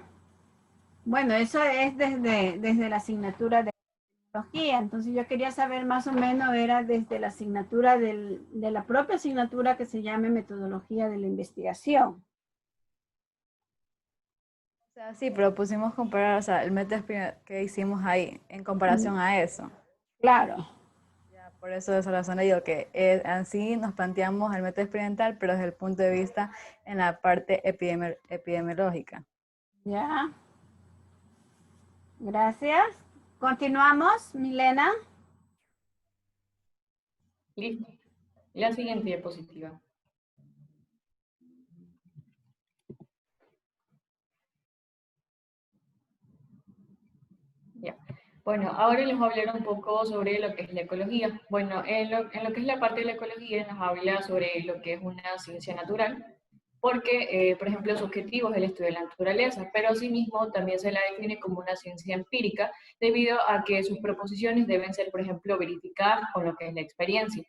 Bueno, eso es desde la asignatura de epidemiología. Entonces yo quería saber más o menos, era desde la asignatura de la propia asignatura que se llama metodología de la investigación.
O sea, sí, pero pusimos comparar, o sea, el método que hicimos ahí en comparación a eso.
Claro.
Ya, por eso de esa razón le digo que así nos planteamos el método experimental, pero desde el punto de vista en la parte epidemiológica.
Ya. Gracias. Continuamos, Milena.
Listo. La siguiente diapositiva. Ya. Bueno, ahora les voy a hablar un poco sobre lo que es la ecología. Bueno, en lo que es la parte de la ecología nos habla sobre lo que es una ciencia natural, porque, por ejemplo, su objetivo es el estudio de la naturaleza, pero asimismo también se la define como una ciencia empírica, debido a que sus proposiciones deben ser, por ejemplo, verificadas con lo que es la experiencia.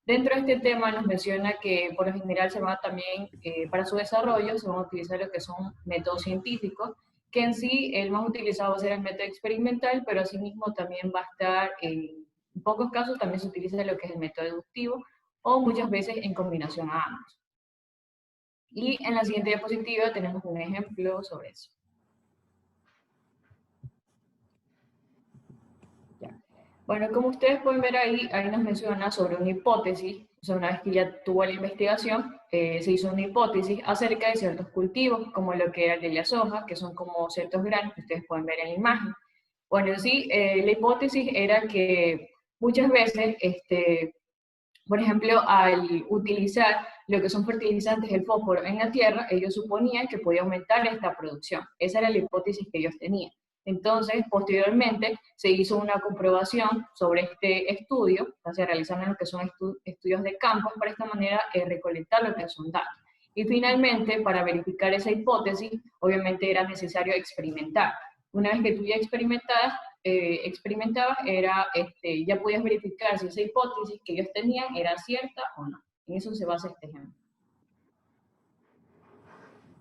Dentro de este tema nos menciona que por lo general se va también, para su desarrollo, se van a utilizar lo que son métodos científicos, que en sí el más utilizado va a ser el método experimental, pero asimismo también va a estar, en pocos casos también se utiliza lo que es el método deductivo, o muchas veces en combinación a ambos. Y en la siguiente diapositiva tenemos un ejemplo sobre eso. Ya. Bueno, como ustedes pueden ver ahí nos menciona sobre una hipótesis. O sea, una vez que ya tuvo la investigación, se hizo una hipótesis acerca de ciertos cultivos, como lo que era el de la soja, que son como ciertos granos que ustedes pueden ver en la imagen. Bueno, sí, la hipótesis era que muchas veces, por ejemplo, al utilizar lo que son fertilizantes del fósforo en la tierra, ellos suponían que podía aumentar esta producción. Esa era la hipótesis que ellos tenían. Entonces, posteriormente, se hizo una comprobación sobre este estudio, se realizaron lo que son estudios de campo, para esta manera recolectar lo que son datos. Y finalmente, para verificar esa hipótesis, obviamente era necesario experimentar. Una vez que tú ya experimentabas, ya podías verificar si esa hipótesis que ellos tenían era cierta o no. En eso se basa este ejemplo.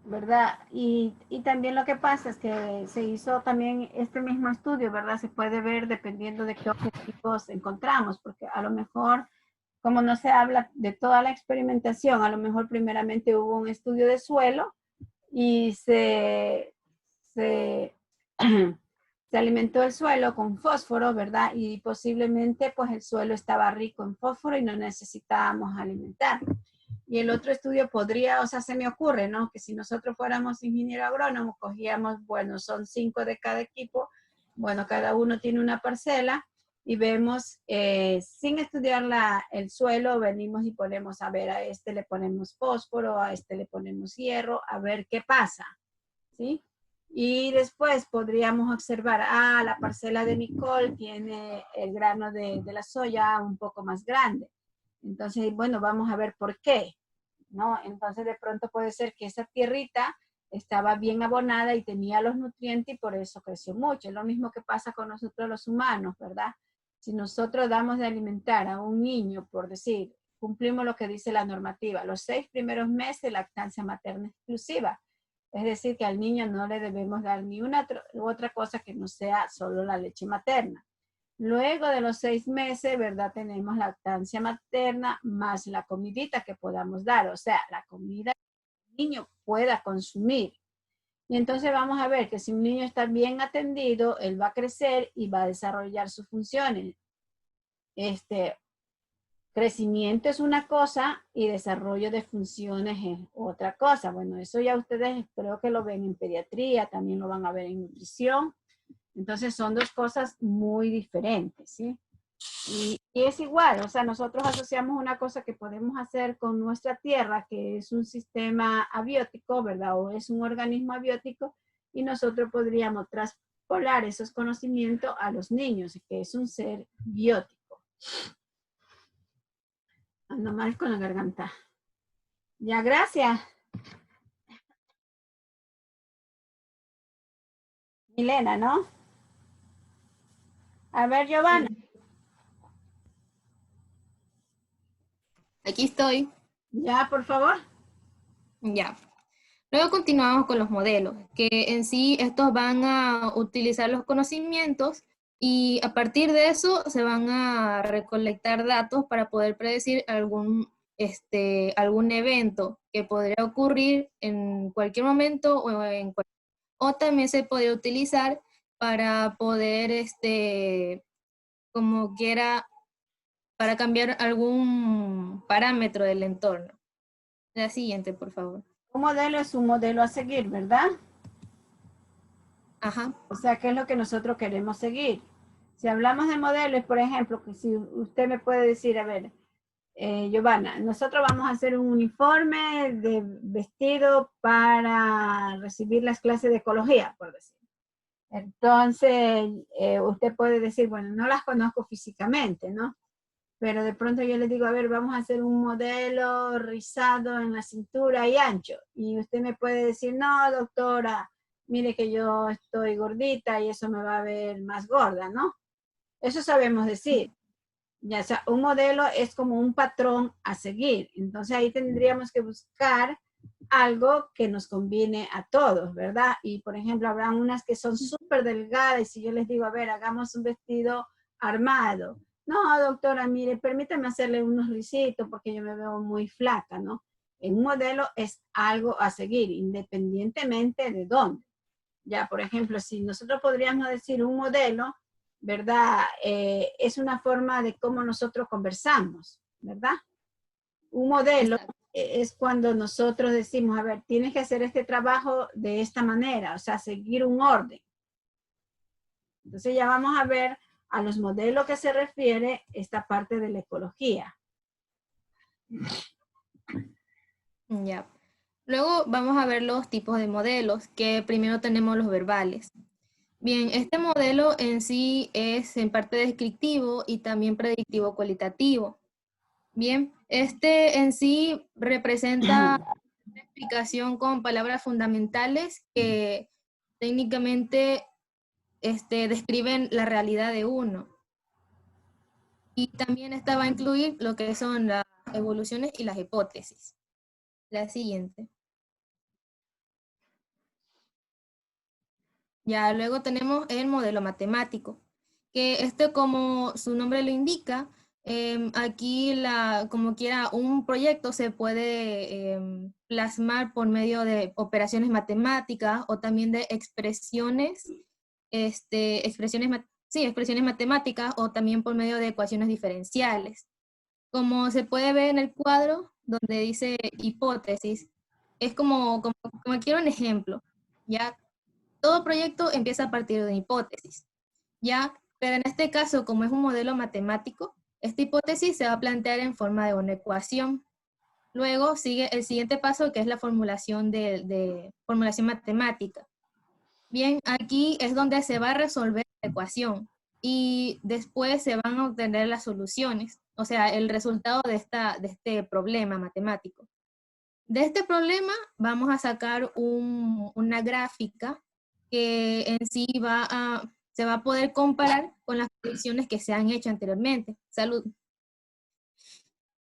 ¿Verdad? Y también lo que pasa es que se hizo también este mismo estudio, ¿verdad? Se puede ver dependiendo de qué objetivos encontramos, porque a lo mejor, como no se habla de toda la experimentación, a lo mejor primeramente hubo un estudio de suelo y se alimentó el suelo con fósforo, ¿verdad? Y posiblemente pues el suelo estaba rico en fósforo y no necesitábamos alimentarlo. Y el otro estudio podría, o sea, se me ocurre, ¿no? Que si nosotros fuéramos ingeniero agrónomo, cogíamos, bueno, son 5 de cada equipo, bueno, cada uno tiene una parcela y vemos, sin estudiar el suelo, venimos y ponemos, a ver, a este le ponemos fósforo, a este le ponemos hierro, a ver qué pasa, ¿sí? Y después podríamos observar, la parcela de Nicole tiene el grano de la soya un poco más grande. Entonces, bueno, vamos a ver por qué, ¿no? Entonces, de pronto puede ser que esa tierrita estaba bien abonada y tenía los nutrientes y por eso creció mucho. Es lo mismo que pasa con nosotros los humanos, ¿verdad? Si nosotros damos de alimentar a un niño, por decir, cumplimos lo que dice la normativa, los 6 primeros meses lactancia materna exclusiva. Es decir, que al niño no le debemos dar ni una otra cosa que no sea solo la leche materna. Luego de los 6 meses, ¿verdad? Tenemos lactancia materna más la comidita que podamos dar, o sea, la comida que el niño pueda consumir. Y entonces vamos a ver que si un niño está bien atendido, él va a crecer y va a desarrollar sus funciones. Crecimiento es una cosa y desarrollo de funciones es otra cosa. Bueno, eso ya ustedes creo que lo ven en pediatría, también lo van a ver en nutrición. Entonces son 2 cosas muy diferentes, ¿sí? Y es igual, o sea, nosotros asociamos una cosa que podemos hacer con nuestra tierra, que es un sistema abiótico, ¿verdad? O es un organismo abiótico, y nosotros podríamos traspolar esos conocimientos a los niños, que es un ser biótico. Ando mal con la garganta. Ya, gracias. Milena, ¿no? A ver, Giovanna.
Aquí estoy.
Ya, por favor.
Ya. Luego continuamos con los modelos, que en sí estos van a utilizar los conocimientos y a partir de eso se van a recolectar datos para poder predecir algún evento que podría ocurrir en cualquier momento o también se podría utilizar para poder, como quiera, para cambiar algún parámetro del entorno. La siguiente, por favor.
Un modelo es un modelo a seguir, ¿verdad?
Ajá.
O sea, ¿qué es lo que nosotros queremos seguir? Si hablamos de modelos, por ejemplo, que si usted me puede decir, a ver, Giovanna, nosotros vamos a hacer un uniforme de vestido para recibir las clases de ecología, por decir. Entonces, usted puede decir, bueno, no las conozco físicamente, ¿no? Pero de pronto yo les digo, a ver, vamos a hacer un modelo rizado en la cintura y ancho. Y usted me puede decir, no, doctora, mire que yo estoy gordita y eso me va a ver más gorda, ¿no? Eso sabemos decir. Ya, o sea, un modelo es como un patrón a seguir. Entonces ahí tendríamos que buscar algo que nos conviene a todos, ¿verdad? Y por ejemplo, habrá unas que son súper delgadas y si yo les digo, a ver, hagamos un vestido armado. No, doctora, mire, permítame hacerle unos risitos porque yo me veo muy flaca, ¿no? En un modelo es algo a seguir, independientemente de dónde. Ya, por ejemplo, si nosotros podríamos decir un modelo, ¿verdad? Es una forma de cómo nosotros conversamos, ¿verdad? Un modelo es cuando nosotros decimos, a ver, tienes que hacer este trabajo de esta manera, o sea, seguir un orden. Entonces ya vamos a ver a los modelos que se refiere esta parte de la ecología.
Ya. Luego vamos a ver los tipos de modelos, que primero tenemos los verbales. Bien, este modelo en sí es en parte descriptivo y también predictivo cualitativo. Bien, este en sí representa una explicación con palabras fundamentales que técnicamente describen la realidad de uno. Y también esta va a incluir lo que son las evoluciones y las hipótesis. La siguiente. Ya luego tenemos el modelo matemático, que como su nombre lo indica, aquí como quiera un proyecto se puede plasmar por medio de operaciones matemáticas o también de expresiones matemáticas o también por medio de ecuaciones diferenciales. Como se puede ver en el cuadro donde dice hipótesis, es como quiero un ejemplo, ¿ya? Todo proyecto empieza a partir de una hipótesis, ¿ya? Pero en este caso, como es un modelo matemático, esta hipótesis se va a plantear en forma de una ecuación. Luego sigue el siguiente paso, que es la formulación formulación matemática. Bien, aquí es donde se va a resolver la ecuación y después se van a obtener las soluciones, o sea, el resultado de este problema matemático. De este problema vamos a sacar una gráfica que en sí se va a poder comparar con las predicciones que se han hecho anteriormente. Salud.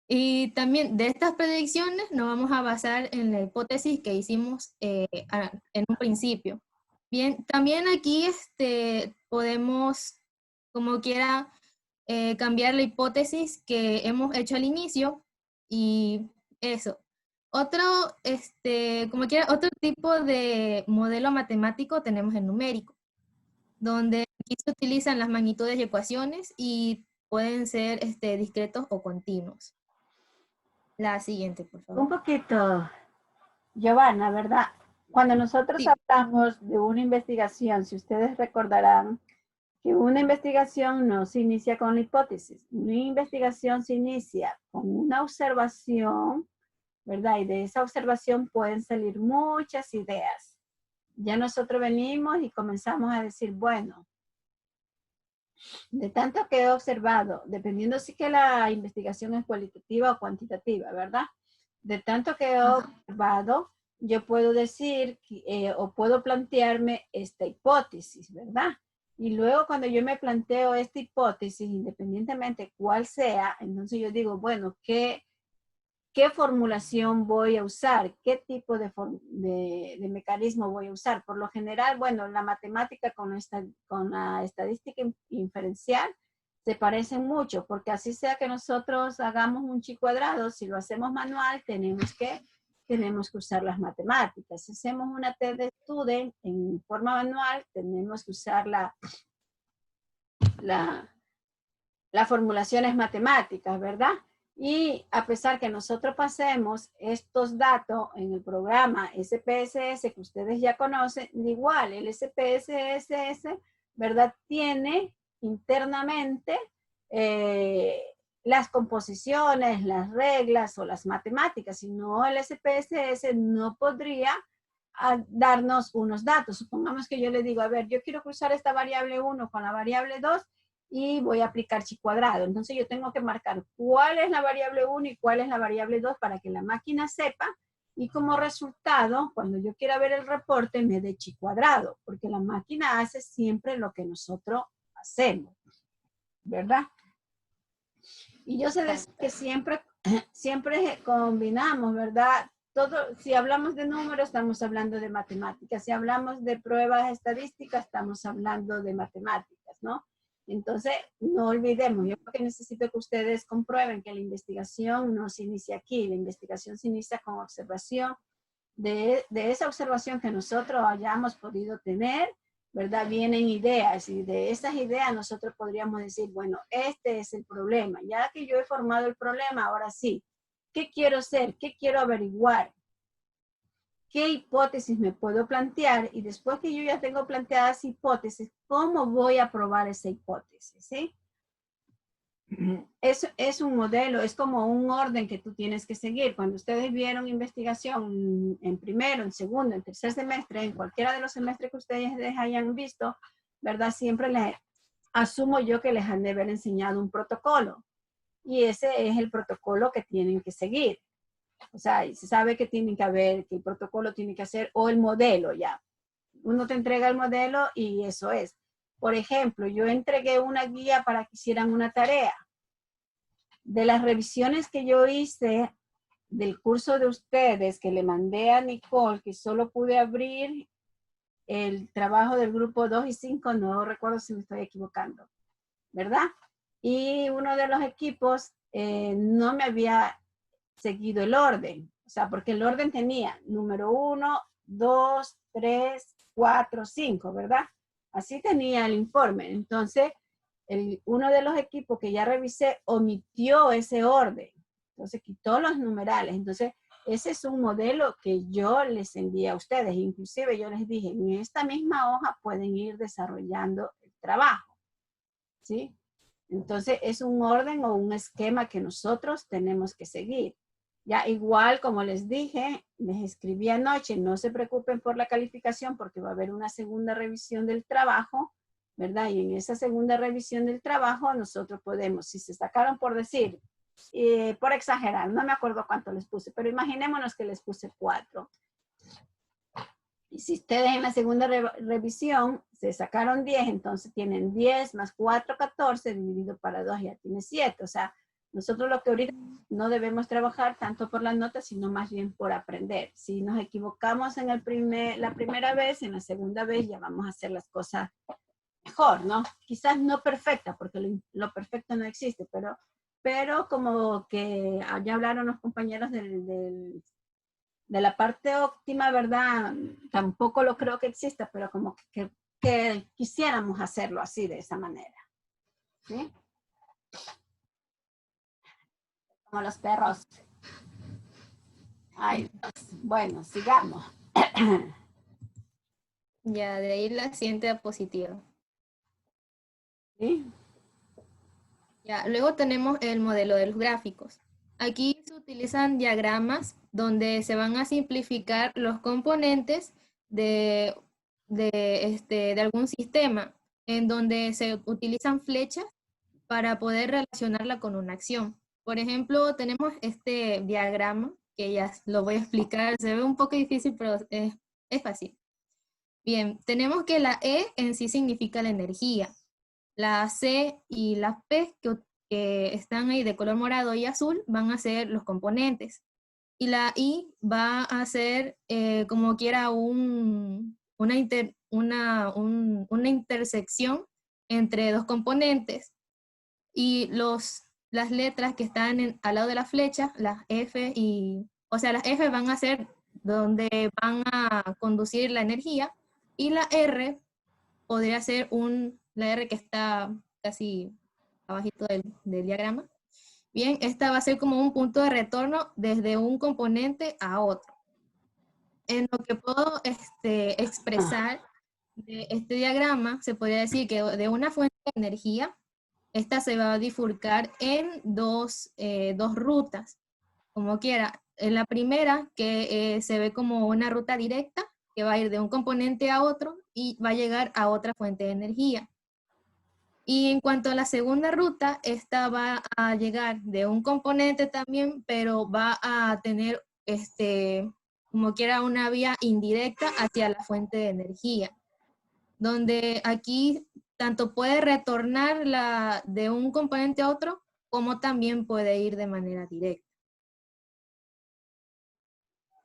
Y también de estas predicciones nos vamos a basar en la hipótesis que hicimos en un principio. Bien, también aquí podemos, como quiera, cambiar la hipótesis que hemos hecho al inicio y eso. Otro tipo de modelo matemático tenemos el numérico, donde aquí se utilizan las magnitudes y ecuaciones y pueden ser discretos o continuos. La siguiente, por favor.
Un poquito, Giovanna, ¿verdad? Cuando nosotros hablamos de una investigación, si ustedes recordarán que una investigación no se inicia con la hipótesis, una investigación se inicia con una observación, ¿verdad? Y de esa observación pueden salir muchas ideas. Ya nosotros venimos y comenzamos a decir, bueno, de tanto que he observado, dependiendo si que la investigación es cualitativa o cuantitativa, ¿verdad? De tanto que he observado, yo puedo decir o puedo plantearme esta hipótesis, ¿verdad? Y luego cuando yo me planteo esta hipótesis, independientemente cuál sea, entonces yo digo, bueno, ¿qué formulación voy a usar? ¿Qué tipo de mecanismo voy a usar? Por lo general, bueno, la matemática con la estadística inferencial se parecen mucho, porque así sea que nosotros hagamos un chi cuadrado, si lo hacemos manual, tenemos que usar las matemáticas. Si hacemos una TD Student en forma manual, tenemos que usar las formulaciones matemáticas, ¿verdad? Y a pesar que nosotros pasemos estos datos en el programa SPSS que ustedes ya conocen, igual el SPSS, ¿verdad? Tiene internamente las composiciones, las reglas o las matemáticas, si no el SPSS no podría darnos unos datos. Supongamos que yo le digo, a ver, yo quiero cruzar esta variable 1 con la variable 2 y voy a aplicar chi cuadrado. Entonces yo tengo que marcar cuál es la variable 1 y cuál es la variable 2 para que la máquina sepa y como resultado, cuando yo quiera ver el reporte, me dé chi cuadrado, porque la máquina hace siempre lo que nosotros hacemos, ¿verdad? Y yo sé que siempre combinamos, ¿verdad? Si hablamos de números, estamos hablando de matemáticas. Si hablamos de pruebas estadísticas, estamos hablando de matemáticas, ¿no? Entonces, no olvidemos, yo creo que necesito que ustedes comprueben que la investigación no se inicia aquí, la investigación se inicia con observación. De esa observación que nosotros hayamos podido tener, ¿verdad? Vienen ideas y de esas ideas nosotros podríamos decir, bueno, este es el problema. Ya que yo he formado el problema, ahora sí, ¿qué quiero hacer? ¿Qué quiero averiguar? ¿Qué hipótesis me puedo plantear? Y después que yo ya tengo planteadas hipótesis, ¿cómo voy a probar esa hipótesis? ¿Sí? Es un modelo, es como un orden que tú tienes que seguir. Cuando ustedes vieron investigación en primero, en segundo, en tercer semestre, en cualquiera de los semestres que ustedes hayan visto, ¿verdad? Siempre les asumo yo que les han de haber enseñado un protocolo. Y ese es el protocolo que tienen que seguir. O sea, se sabe que tienen que haber, que el protocolo tiene que hacer, o el modelo ya. Uno te entrega el modelo y eso es. Por ejemplo, yo entregué una guía para que hicieran una tarea. De las revisiones que yo hice del curso de ustedes, que le mandé a Nicole, que solo pude abrir el trabajo del grupo 2 y 5, no recuerdo si me estoy equivocando, ¿verdad? Y uno de los equipos no me había seguido el orden, o sea, porque el orden tenía número 1, 2, 3, 4, 5, ¿verdad? Así tenía el informe. Entonces, uno de los equipos que ya revisé omitió ese orden. Entonces, quitó los numerales. Entonces, ese es un modelo que yo les envié a ustedes. Inclusive yo les dije, en esta misma hoja pueden ir desarrollando el trabajo, ¿sí? Entonces, es un orden o un esquema que nosotros tenemos que seguir. Ya igual, como les dije, les escribí anoche, no se preocupen por la calificación porque va a haber una segunda revisión del trabajo, ¿verdad? Y en esa segunda revisión del trabajo nosotros podemos, si se sacaron por decir, por exagerar, no me acuerdo cuánto les puse, pero imaginémonos que les puse 4. Y si ustedes en la segunda revisión se sacaron 10, entonces tienen 10 más 4, 14, dividido para 2, ya tiene 7. O sea, nosotros lo que ahorita no debemos trabajar tanto por las notas, sino más bien por aprender. Si nos equivocamos en la primera vez, en la segunda vez ya vamos a hacer las cosas mejor, ¿no? Quizás no perfecta, porque lo perfecto no existe, pero como que ya hablaron los compañeros de la parte óptima, ¿verdad? Tampoco lo creo que exista, pero como que quisiéramos hacerlo así, de esa manera. ¿Sí? Como los perros. Ay, bueno, sigamos.
Ya, de ahí la siguiente diapositiva.
¿Sí?
Ya, luego tenemos el modelo de los gráficos. Aquí se utilizan diagramas donde se van a simplificar los componentes de algún sistema, en donde se utilizan flechas para poder relacionarla con una acción. Por ejemplo, tenemos este diagrama, que ya lo voy a explicar, se ve un poco difícil, pero es fácil. Bien, tenemos que la E en sí significa la energía. La C y la P, que están ahí de color morado y azul, van a ser los componentes. Y la I va a ser como quiera una intersección entre dos componentes. Y las letras que están al lado de la flecha, las F o sea, las F van a ser donde van a conducir la energía, y la R podría ser la R que está casi abajito del diagrama. Bien, esta va a ser como un punto de retorno desde un componente a otro. En lo que puedo expresar de este diagrama, se podría decir que de una fuente de energía, esta se va a bifurcar en dos rutas, como quiera. En la primera, que se ve como una ruta directa, que va a ir de un componente a otro y va a llegar a otra fuente de energía. Y en cuanto a la segunda ruta, esta va a llegar de un componente también, pero va a tener, como quiera, una vía indirecta hacia la fuente de energía, donde aquí tanto puede retornar de un componente a otro, como también puede ir de manera directa.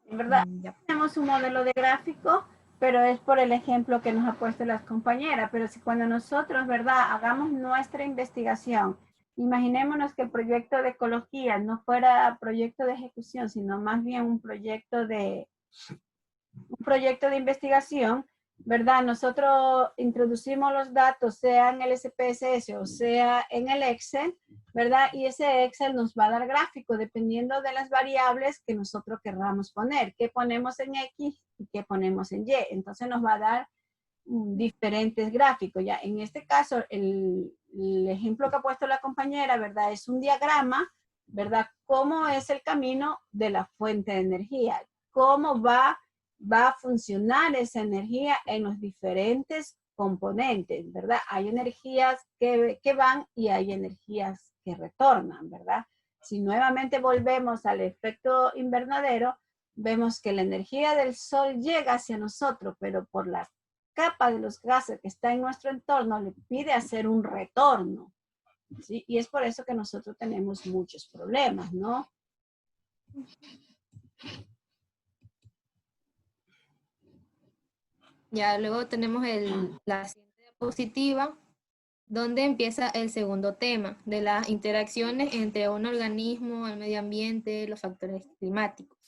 En verdad, tenemos un modelo de gráfico, pero es por el ejemplo que nos ha puesto las compañeras. Pero si cuando nosotros, ¿verdad?, hagamos nuestra investigación, imaginémonos que el proyecto de ecología no fuera proyecto de ejecución, sino más bien un proyecto de investigación, ¿verdad? Nosotros introducimos los datos, sea en el SPSS o sea en el Excel, ¿verdad? Y ese Excel nos va a dar gráfico dependiendo de las variables que nosotros querramos poner, qué ponemos en X y qué ponemos en Y. Entonces nos va a dar diferentes gráficos. Ya en este caso, el ejemplo que ha puesto la compañera, ¿verdad? Es un diagrama, ¿verdad? Cómo es el camino de la fuente de energía, cómo va a funcionar esa energía en los diferentes componentes, ¿verdad? Hay energías que van y hay energías que retornan, ¿verdad? Si nuevamente volvemos al efecto invernadero, vemos que la energía del sol llega hacia nosotros, pero por la capa de los gases que está en nuestro entorno le pide hacer un retorno, ¿sí? Y es por eso que nosotros tenemos muchos problemas, ¿no?
Ya luego tenemos la siguiente diapositiva, donde empieza el segundo tema de las interacciones entre un organismo, el medio ambiente, los factores climáticos.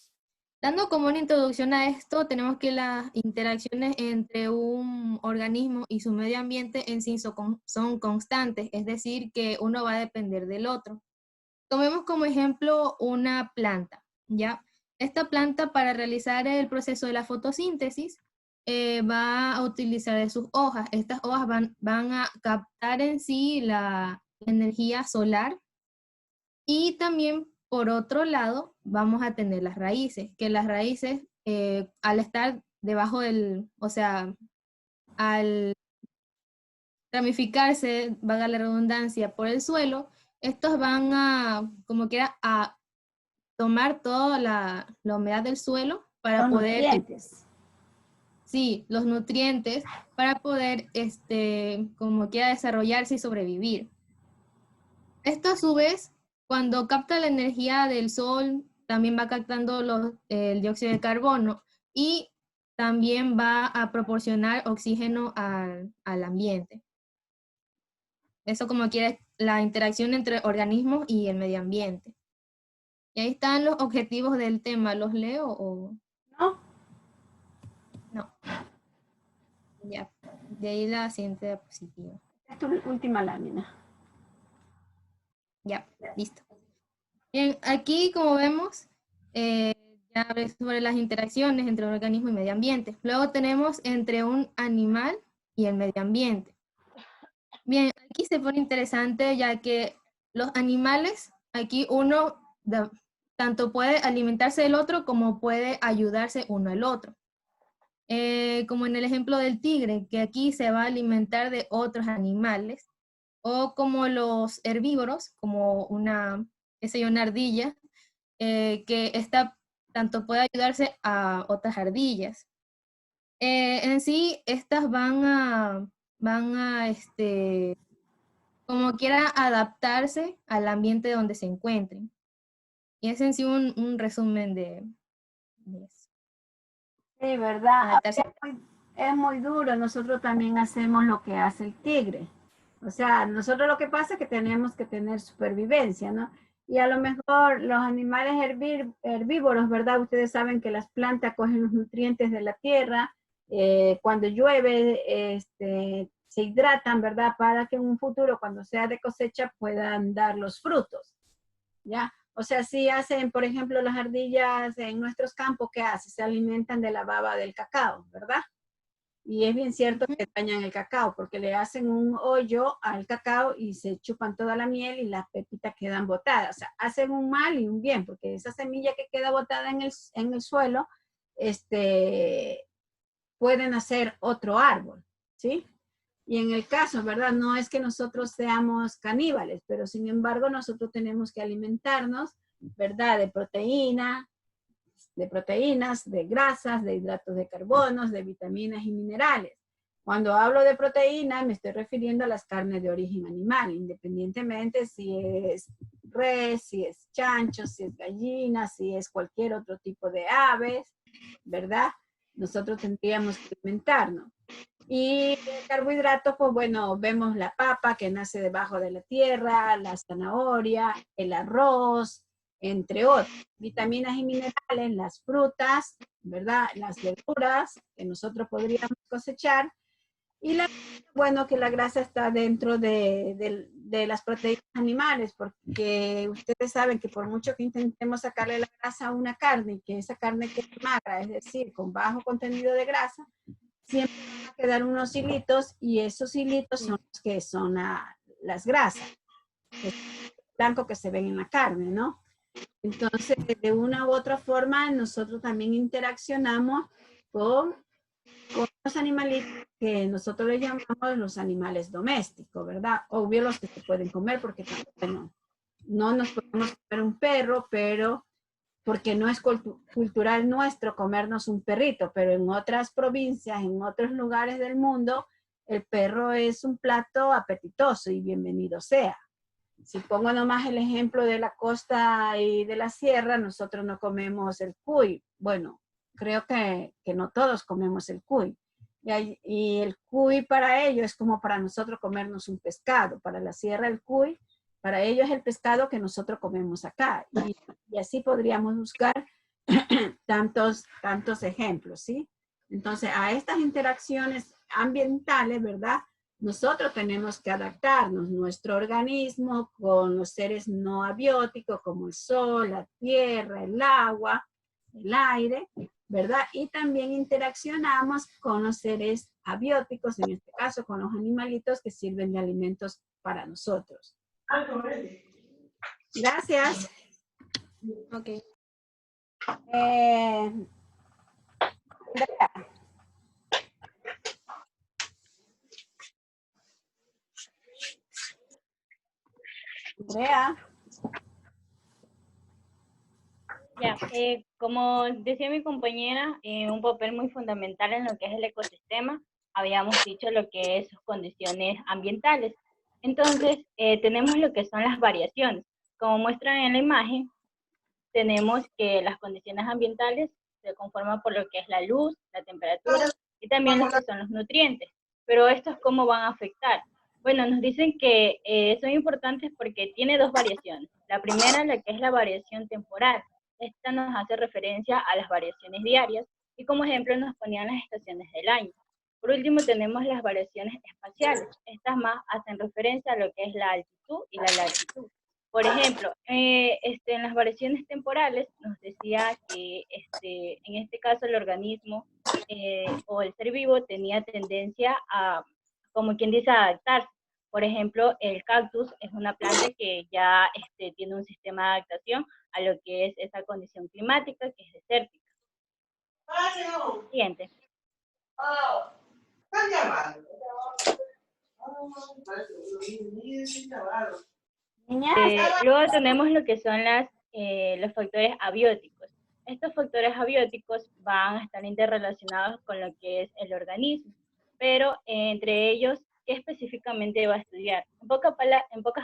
Dando como una introducción a esto, tenemos que las interacciones entre un organismo y su medio ambiente en sí son constantes, es decir, que uno va a depender del otro. Tomemos como ejemplo una planta, ¿ya? Esta planta, para realizar el proceso de la fotosíntesis, va a utilizar de sus hojas. Estas hojas van a captar en sí la energía solar, y también, por otro lado, vamos a tener las raíces, que las raíces, al estar debajo o sea, al ramificarse, valga la redundancia, por el suelo, estos van a, como quiera, a tomar toda la humedad del suelo para
Los
poder...
nutrientes.
Sí, los nutrientes para poder, como quiera, desarrollarse y sobrevivir. Esto a su vez, cuando capta la energía del sol, también va captando el dióxido de carbono y también va a proporcionar oxígeno al ambiente. Eso como quiera la interacción entre organismos y el medio ambiente. Y ahí están los objetivos del tema. ¿Los leo o...?
No.
No. Ya. De ahí la siguiente diapositiva.
Es tu última lámina.
Ya, listo. Bien, aquí como vemos, ya hablé sobre las interacciones entre un organismo y medio ambiente. Luego tenemos entre un animal y el medio ambiente. Bien, aquí se pone interesante ya que los animales, aquí uno tanto puede alimentarse del otro como puede ayudarse uno al otro. Como en el ejemplo del tigre, que aquí se va a alimentar de otros animales, o como los herbívoros, como una ardilla, que tanto puede ayudarse a otras ardillas. En sí, estas van a como quiera adaptarse al ambiente donde se encuentren. Y es en sí un resumen de eso.
Sí, ¿verdad? Es muy duro. Nosotros también hacemos lo que hace el tigre. O sea, nosotros lo que pasa es que tenemos que tener supervivencia, ¿no? Y a lo mejor los animales herbívoros, ¿verdad? Ustedes saben que las plantas cogen los nutrientes de la tierra. Cuando llueve, se hidratan, ¿verdad? Para que en un futuro, cuando sea de cosecha, puedan dar los frutos, ¿ya? O sea, si hacen, por ejemplo, las ardillas en nuestros campos, ¿qué hacen? Se alimentan de la baba del cacao, ¿verdad? Y es bien cierto que dañan el cacao, porque le hacen un hoyo al cacao y se chupan toda la miel y las pepitas quedan botadas. O sea, hacen un mal y un bien, porque esa semilla que queda botada en el suelo, pueden hacer otro árbol, ¿sí? Y en el caso, ¿verdad? No es que nosotros seamos caníbales, pero sin embargo nosotros tenemos que alimentarnos, ¿verdad? De proteínas, de grasas, de hidratos de carbono, de vitaminas y minerales. Cuando hablo de proteína me estoy refiriendo a las carnes de origen animal, independientemente si es res, si es chancho, si es gallina, si es cualquier otro tipo de aves, ¿verdad? Nosotros tendríamos que alimentarnos. Y de carbohidratos, pues bueno, vemos la papa que nace debajo de la tierra, la zanahoria, el arroz, entre otros. Vitaminas y minerales, las frutas, ¿verdad? Las verduras que nosotros podríamos cosechar. Y bueno, que la grasa está dentro de las proteínas animales, porque ustedes saben que por mucho que intentemos sacarle la grasa a una carne, y que esa carne quede magra, es decir, con bajo contenido de grasa, siempre van a quedar unos hilitos, y esos hilitos son los que son las grasas, el blanco que se ven en la carne, ¿no? Entonces, de una u otra forma, nosotros también interaccionamos con con los animalitos que nosotros le llamamos los animales domésticos, ¿verdad? Obvio los que se pueden comer porque, bueno, no nos podemos comer un perro, pero porque no es cultural nuestro comernos un perrito, pero en otras provincias, en otros lugares del mundo, el perro es un plato apetitoso y bienvenido sea. Si pongo nomás el ejemplo de la costa y de la sierra, nosotros no comemos el cuy. Bueno, creo que no todos comemos el cuy. Y el cuy para ellos es como para nosotros comernos un pescado. Para la sierra el cuy, para ellos es el pescado que nosotros comemos acá. Y así podríamos buscar tantos ejemplos, ¿sí? Entonces, a estas interacciones ambientales, ¿verdad? Nosotros tenemos que adaptarnos, nuestro organismo, con los seres no abióticos como el sol, la tierra, el agua, el aire, ¿verdad? Y también interaccionamos con los seres abióticos, en este caso con los animalitos que sirven de alimentos para nosotros. Gracias.
Ok.
Andrea.
Ya, como decía mi compañera, un papel muy fundamental en lo que es el ecosistema, habíamos dicho lo que es sus condiciones ambientales. Entonces, tenemos lo que son las variaciones. Como muestran en la imagen, tenemos que las condiciones ambientales se conforman por lo que es la luz, la temperatura y también lo que son los nutrientes. Pero estos, ¿cómo van a afectar? Bueno, nos dicen que son importantes porque tiene dos variaciones. La primera, la que es la variación temporal. Esta nos hace referencia a las variaciones diarias y como ejemplo nos ponían las estaciones del año. Por último tenemos las variaciones espaciales. Estas más hacen referencia a lo que es la altitud y la latitud. Por ejemplo, en las variaciones temporales nos decía que en este caso el organismo o el ser vivo tenía tendencia a, como quien dice, adaptarse. Por ejemplo, el cactus es una planta que ya tiene un sistema de adaptación a lo que es esa condición climática, que es desértica. Siguiente. Luego tenemos lo que son los factores abióticos. Estos factores abióticos van a estar interrelacionados con lo que es el organismo, pero entre ellos, ¿qué específicamente va a estudiar? En pocas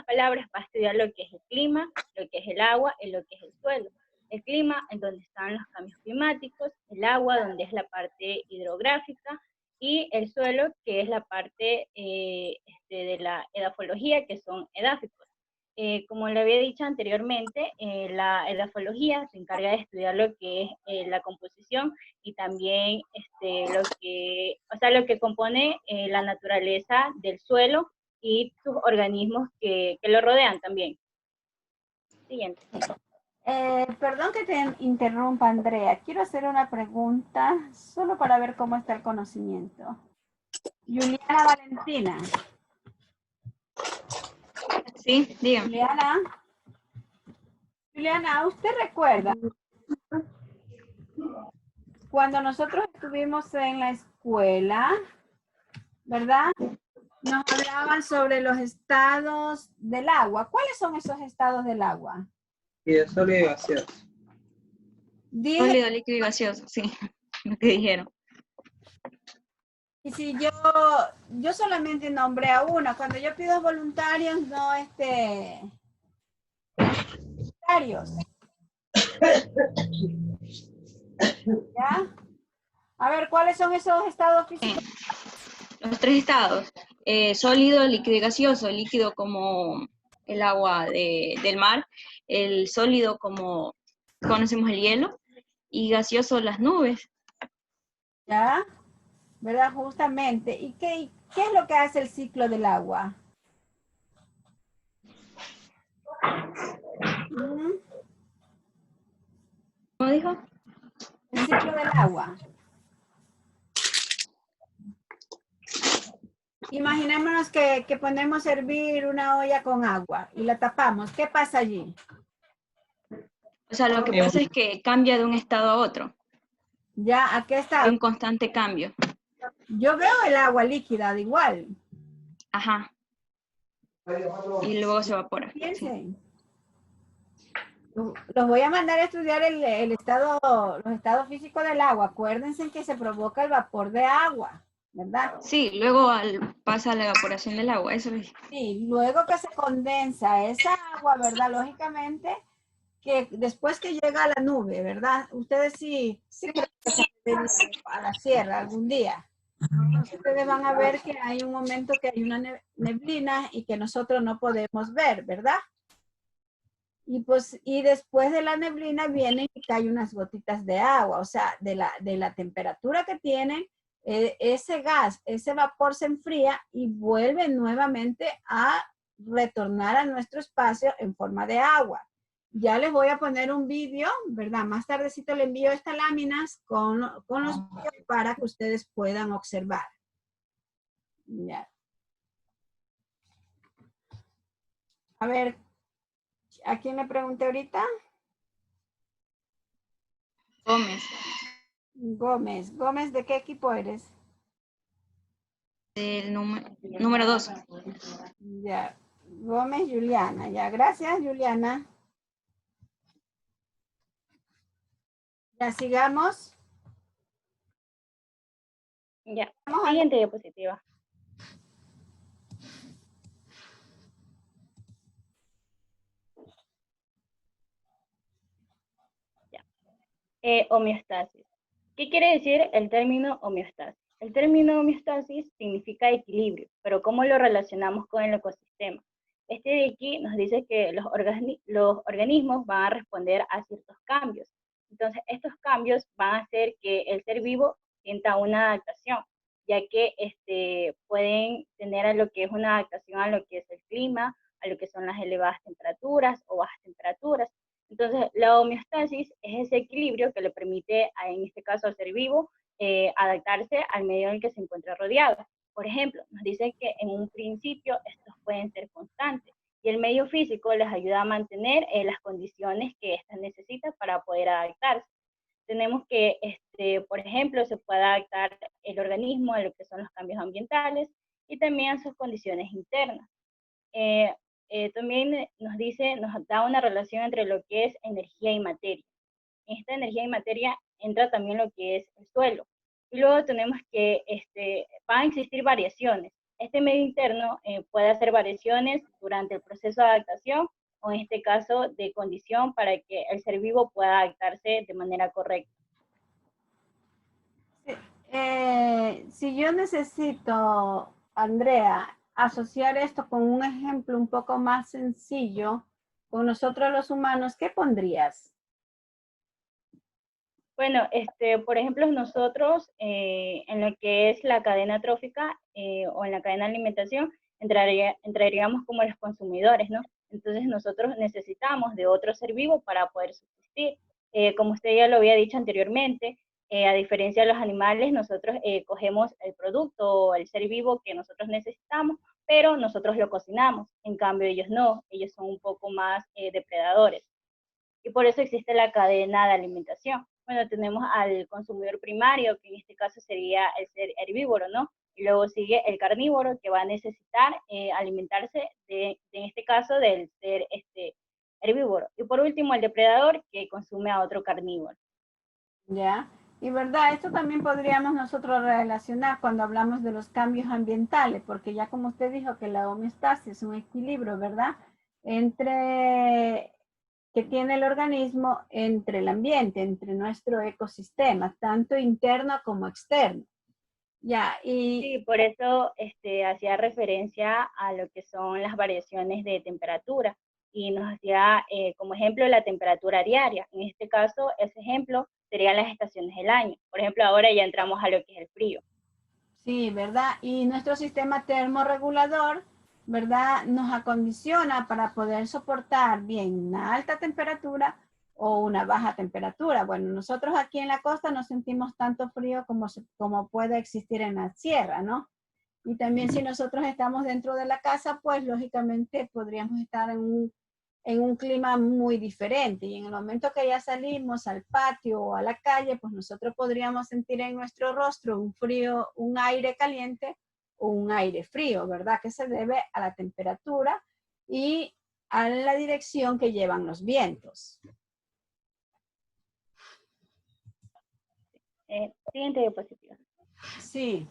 palabras, va a estudiar lo que es el clima, lo que es el agua y lo que es el suelo. El clima, en donde están los cambios climáticos, el agua, donde es la parte hidrográfica, y el suelo, que es la parte de la edafología, que son edáficos. Como le había dicho anteriormente, la edafología se encarga de estudiar lo que es la composición y también lo que compone la naturaleza del suelo y sus organismos que lo rodean también. Siguiente.
Perdón que te interrumpa, Andrea. Quiero hacer una pregunta solo para ver cómo está el conocimiento. Juliana Valentina.
Sí, dígame.
Juliana, ¿usted recuerda cuando nosotros estuvimos en la escuela, verdad? Nos hablaban sobre los estados del agua. ¿Cuáles son esos estados del agua?
Sólido y gaseoso. Sólido, líquido y gaseoso, sí, lo que dijeron.
Y si yo solamente nombré a una, cuando yo pido voluntarios, no voluntarios. ¿Ya? A ver, ¿cuáles son esos estados físicos?
Los tres estados, sólido, líquido y gaseoso. Líquido como el agua del mar, el sólido como conocemos el hielo, y gaseoso las nubes.
¿Ya? ¿Verdad? Justamente. ¿Y qué es lo que hace el ciclo del agua?
¿Cómo dijo?
El ciclo del agua. Imaginémonos que ponemos a hervir una olla con agua y la tapamos. ¿Qué pasa allí?
O sea, lo que pasa es que cambia de un estado a otro.
¿Ya? ¿A qué estado?
Hay un constante cambio.
Yo veo el agua líquida de igual.
Ajá. Y luego se evapora.
Piensen. Los voy a mandar a estudiar el estado, los estados físicos del agua. Acuérdense que se provoca el vapor de agua, ¿verdad?
Sí, luego pasa la evaporación del agua, eso es.
Sí, luego que se condensa esa agua, ¿verdad? Lógicamente, que después que llega a la nube, ¿verdad? Ustedes sí creo que se pueden ir a la sierra algún día. Ustedes van a ver que hay un momento que hay una neblina y que nosotros no podemos ver, ¿verdad? Y pues, y después de la neblina vienen y caen unas gotitas de agua, o sea, de la temperatura que tienen, ese gas, ese vapor se enfría y vuelve nuevamente a retornar a nuestro espacio en forma de agua. Ya les voy a poner un vídeo, ¿verdad? Más tardecito le envío estas láminas con los vídeos para que ustedes puedan observar. Ya. A ver, ¿a quién le pregunté ahorita?
Gómez.
Gómez. Gómez, ¿de qué equipo eres?
El número 2.
Ya. Gómez, Juliana. Ya, gracias, Juliana. Ya, sigamos.
Ya. Siguiente diapositiva. Homeostasis. ¿Qué quiere decir el término homeostasis? El término homeostasis significa equilibrio, pero ¿cómo lo relacionamos con el ecosistema? Este de aquí nos dice que los organismos van a responder a ciertos cambios. Entonces, estos cambios van a hacer que el ser vivo sienta una adaptación, ya que pueden tener a lo que es una adaptación a lo que es el clima, a lo que son las elevadas temperaturas o bajas temperaturas. Entonces, la homeostasis es ese equilibrio que le permite, en este caso al ser vivo, adaptarse al medio en el que se encuentra rodeado. Por ejemplo, nos dice que en un principio estos pueden ser constantes y el medio físico les ayuda a mantener las condiciones que éstas necesitan para poder adaptarse. Tenemos que, por ejemplo, se puede adaptar el organismo a lo que son los cambios ambientales y también a sus condiciones internas. También nos da una relación entre lo que es energía y materia. En esta energía y materia entra también lo que es el suelo. Y luego tenemos que van a existir variaciones. Este medio interno puede hacer variaciones durante el proceso de adaptación o en este caso de condición para que el ser vivo pueda adaptarse de manera correcta.
Si yo necesito, Andrea, asociar esto con un ejemplo un poco más sencillo con nosotros los humanos, ¿qué pondrías?
Bueno, por ejemplo, nosotros en lo que es la cadena trófica o en la cadena de alimentación entraríamos como los consumidores, ¿no? Entonces nosotros necesitamos de otro ser vivo para poder subsistir. Como usted ya lo había dicho anteriormente, a diferencia de los animales, nosotros cogemos el producto o el ser vivo que nosotros necesitamos, pero nosotros lo cocinamos. En cambio, ellos no, ellos son un poco más depredadores. Y por eso existe la cadena de alimentación. Bueno, tenemos al consumidor primario, que en este caso sería el ser herbívoro, ¿no? Y luego sigue el carnívoro, que va a necesitar alimentarse, en este caso, del ser herbívoro. Y por último, el depredador, que consume a otro carnívoro.
Ya, y verdad, esto también podríamos nosotros relacionar cuando hablamos de los cambios ambientales, porque ya como usted dijo que la homeostasis es un equilibrio, ¿verdad? Que tiene el organismo entre el ambiente, entre nuestro ecosistema, tanto interno como externo. Ya, y
sí, por eso hacía referencia a lo que son las variaciones de temperatura y nos hacía como ejemplo la temperatura diaria. En este caso, ese ejemplo serían las estaciones del año. Por ejemplo, ahora ya entramos a lo que es el frío.
Sí, ¿verdad? Y nuestro sistema termorregulador, ¿verdad? Nos acondiciona para poder soportar bien una alta temperatura o una baja temperatura. Bueno, nosotros aquí en la costa no sentimos tanto frío como puede existir en la sierra, ¿no? Y también si nosotros estamos dentro de la casa, pues lógicamente podríamos estar en en un clima muy diferente, y en el momento que ya salimos al patio o a la calle, pues nosotros podríamos sentir en nuestro rostro un frío, un aire caliente o un aire frío, ¿verdad? Que se debe a la temperatura y a la dirección que llevan los vientos.
Siguiente diapositiva.
Sí.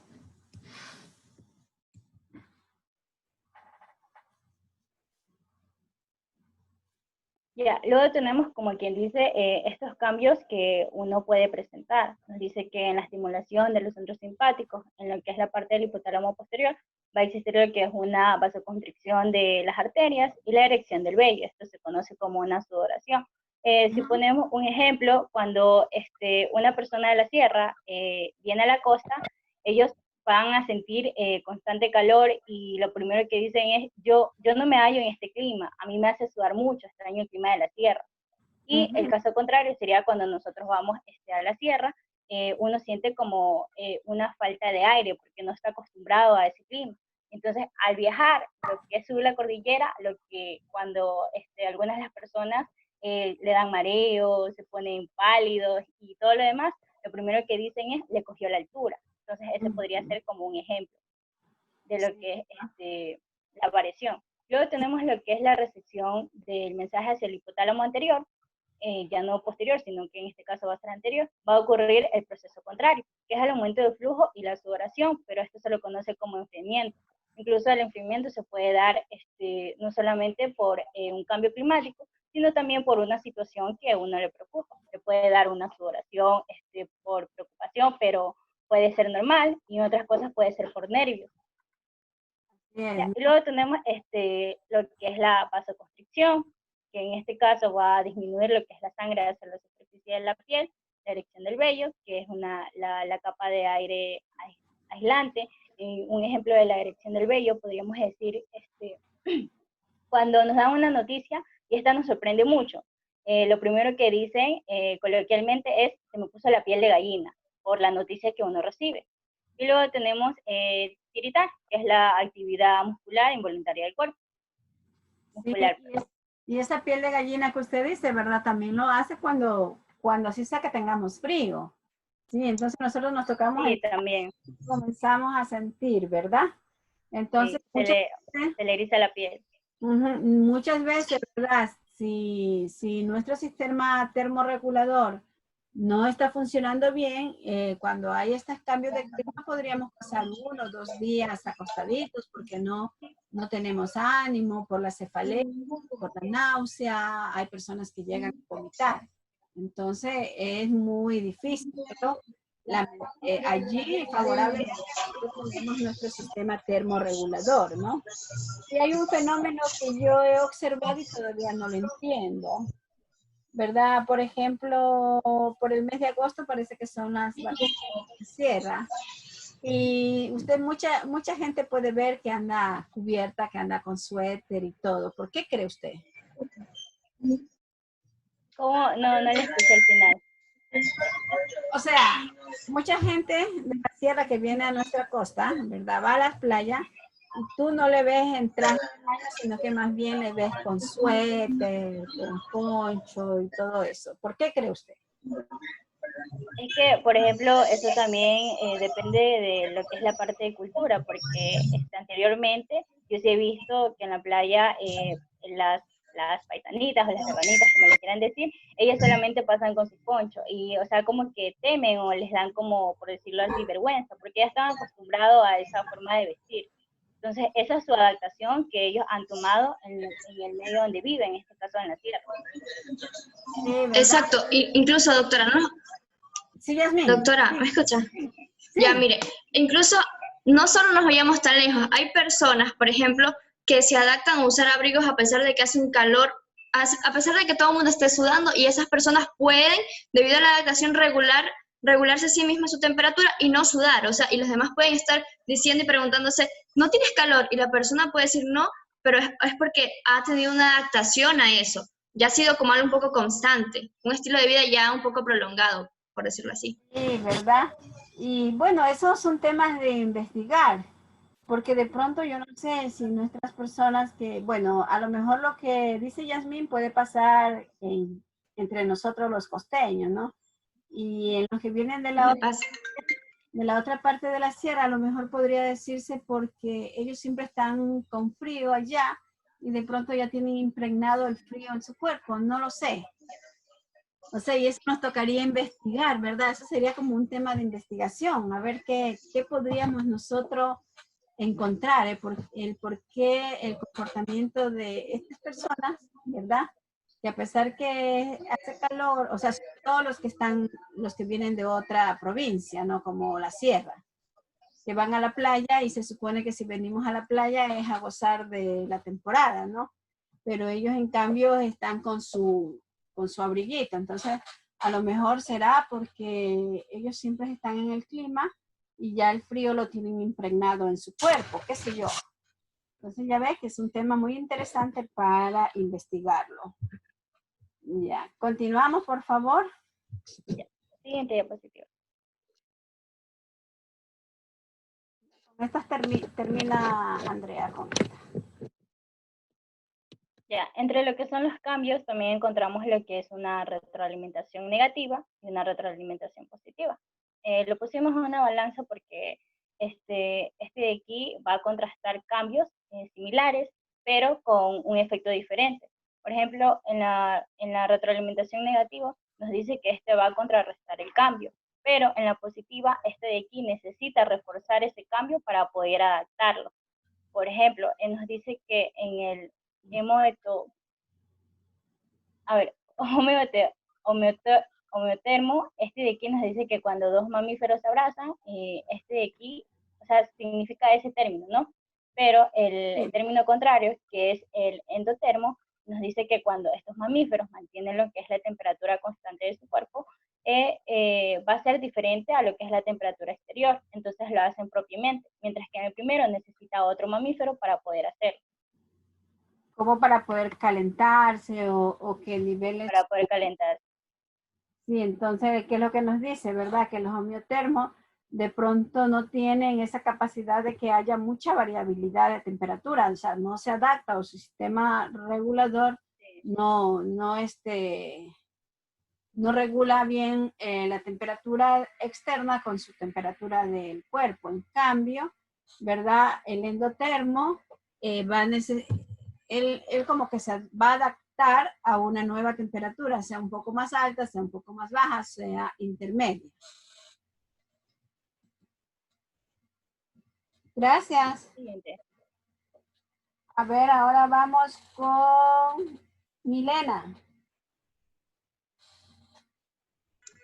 Ya, luego tenemos, como quien dice, estos cambios que uno puede presentar. Nos dice que en la estimulación de los centros simpáticos, en lo que es la parte del hipotálamo posterior, va a existir lo que es una vasoconstricción de las arterias y la erección del vello. Esto se conoce como una sudoración. Si ponemos un ejemplo, cuando una persona de la sierra viene a la costa, ellos van a sentir constante calor y lo primero que dicen es, yo no me hallo en este clima, a mí me hace sudar mucho, extraño el clima de la sierra. Y el caso contrario sería cuando nosotros vamos a la sierra, uno siente como una falta de aire porque no está acostumbrado a ese clima. Entonces, al viajar, lo que es subir la cordillera, lo que cuando algunas de las personas le dan mareos, se ponen pálidos y todo lo demás, lo primero que dicen es, le cogió la altura. Entonces, ese podría ser como un ejemplo de lo que es la variación. Luego tenemos lo que es la recepción del mensaje hacia el hipotálamo anterior, ya no posterior, sino que en este caso va a ser anterior. Va a ocurrir el proceso contrario, que es el aumento de flujo y la sudoración, pero esto se lo conoce como enfriamiento. Incluso el enfriamiento se puede dar no solamente por un cambio climático, sino también por una situación que a uno le preocupa. Se puede dar una sudoración por preocupación, pero puede ser normal, y en otras cosas puede ser por nervios. Ya, y luego tenemos lo que es la vasoconstricción, que en este caso va a disminuir lo que es la sangre hacia la superficie de la piel, la erección del vello, que es la capa de aire aislante. Un ejemplo de la erección del vello podríamos decir cuando nos dan una noticia y esta nos sorprende mucho. Lo primero que dicen coloquialmente es, se me puso la piel de gallina, por la noticia que uno recibe. Y luego tenemos tiritar, que es la actividad muscular involuntaria del cuerpo. Muscular,
sí, y esa piel de gallina que usted dice, ¿verdad? También lo hace cuando así sea que tengamos frío. Sí, entonces nosotros nos tocamos.
Sí, también.
Comenzamos a sentir, ¿verdad? Entonces,
sí, se le eriza la piel.
Muchas veces, ¿verdad? Si nuestro sistema termorregulador no está funcionando bien, cuando hay estos cambios de clima podríamos pasar 1 o 2 días acostaditos porque no tenemos ánimo, por la cefalea, por la náusea, hay personas que llegan a vomitar. Entonces es muy difícil, pero allí favorablemente tenemos nuestro sistema termorregulador, ¿no? Y hay un fenómeno que yo he observado y todavía no lo entiendo, ¿verdad? Por ejemplo, por el mes de agosto parece que son las vacaciones de sierra. Y usted, mucha gente puede ver que anda cubierta, que anda con suéter y todo. ¿Por qué cree usted?
¿Cómo? No le escuché al final.
O sea, mucha gente de la sierra que viene a nuestra costa, ¿verdad? Va a las playas y tú no le ves en traje de baño, sino que más bien le ves con suéter, con poncho y todo eso. ¿Por qué cree usted?
Es que, por ejemplo, eso también depende de lo que es la parte de cultura, porque anteriormente yo sí he visto que en la playa las paisanitas o las serranitas, como le quieran decir, ellas solamente pasan con su poncho y, o sea, como que temen o les dan como, por decirlo así, vergüenza, porque ya están acostumbrados a esa forma de vestir. Entonces, esa es su adaptación que ellos han tomado en el medio donde viven, en este caso en la tierra.
Sí,
exacto, incluso, doctora, ¿no?
Sí, Yasmin.
Doctora, ¿me escucha? Sí. Ya, mire, incluso no solo nos vayamos tan lejos, hay personas, por ejemplo, que se adaptan a usar abrigos a pesar de que hace un calor, a pesar de que todo el mundo esté sudando, y esas personas pueden, debido a la adaptación regularse a sí misma su temperatura y no sudar, o sea, y los demás pueden estar diciendo y preguntándose, ¿no tienes calor? Y la persona puede decir no, pero es porque ha tenido una adaptación a eso, ya ha sido como algo un poco constante, un estilo de vida ya un poco prolongado, por decirlo así.
Sí, ¿verdad? Y bueno, esos son temas de investigar. porque de pronto yo no sé si nuestras personas que, bueno, a lo mejor lo que dice Yasmín puede pasar entre nosotros los costeños, ¿no? Y en los que vienen de la otra parte de la sierra, a lo mejor podría decirse porque ellos siempre están con frío allá y de pronto ya tienen impregnado el frío en su cuerpo, no lo sé. O sea, y eso nos tocaría investigar, ¿verdad? Eso sería como un tema de investigación, a ver qué podríamos nosotros encontrar, el por qué el comportamiento de estas personas, ¿verdad? Que a pesar que hace calor, o sea, todos los que vienen de otra provincia, ¿no? Como la sierra, que van a la playa y se supone que si venimos a la playa es a gozar de la temporada, ¿no? Pero ellos en cambio están con su abriguito, entonces a lo mejor será porque ellos siempre están en el clima y ya el frío lo tienen impregnado en su cuerpo, qué sé yo. Entonces ya ves que es un tema muy interesante para investigarlo. Ya, continuamos por favor.
Ya. Siguiente diapositiva.
Con estas termina Andrea con esta.
Ya, entre lo que son los cambios también encontramos lo que es una retroalimentación negativa y una retroalimentación positiva. Lo pusimos en una balanza porque este de aquí va a contrastar cambios similares, pero con un efecto diferente. Por ejemplo, en la retroalimentación negativa nos dice que este va a contrarrestar el cambio, pero en la positiva, este de aquí necesita reforzar ese cambio para poder adaptarlo. Por ejemplo, nos dice que en el homeotermo, este de aquí nos dice que cuando dos mamíferos se abrazan, este de aquí, o sea, significa ese término, ¿no? Pero el término contrario, que es el endotermo, nos dice que cuando estos mamíferos mantienen lo que es la temperatura constante de su cuerpo, va a ser diferente a lo que es la temperatura exterior, entonces lo hacen propiamente, mientras que en el primero necesita otro mamífero para poder hacerlo.
Como para poder calentarse o que niveles...
Para poder calentarse.
Sí, entonces, ¿qué es lo que nos dice, verdad? Que los homeotermos de pronto no tienen esa capacidad de que haya mucha variabilidad de temperatura, o sea, no se adapta o su sistema regulador no regula bien la temperatura externa con su temperatura del cuerpo. En cambio, ¿verdad? El endotermo él como que se va a adaptar a una nueva temperatura, sea un poco más alta, sea un poco más baja, sea intermedia. Gracias.
Siguiente.
A ver, ahora vamos con Milena.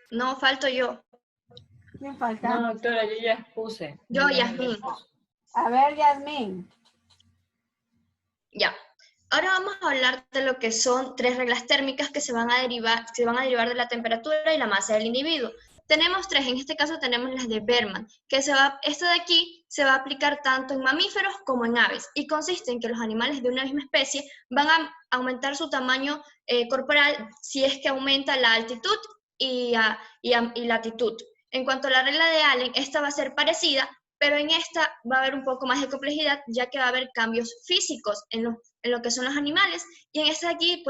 No, falto yo.
¿Quién falta?
No, doctora, yo ya expuse.
Yo, Yasmín.
A ver, Yasmín.
Ya. Ahora vamos a hablar de lo que son 3 reglas térmicas que se van a derivar de la temperatura y la masa del individuo. Tenemos 3, en este caso tenemos las de Berman, que esta de aquí se va a aplicar tanto en mamíferos como en aves, y consiste en que los animales de una misma especie van a aumentar su tamaño corporal si es que aumenta la altitud y latitud. En cuanto a la regla de Allen, esta va a ser parecida, pero en esta va a haber un poco más de complejidad, ya que va a haber cambios físicos en lo que son los animales, y en esta de aquí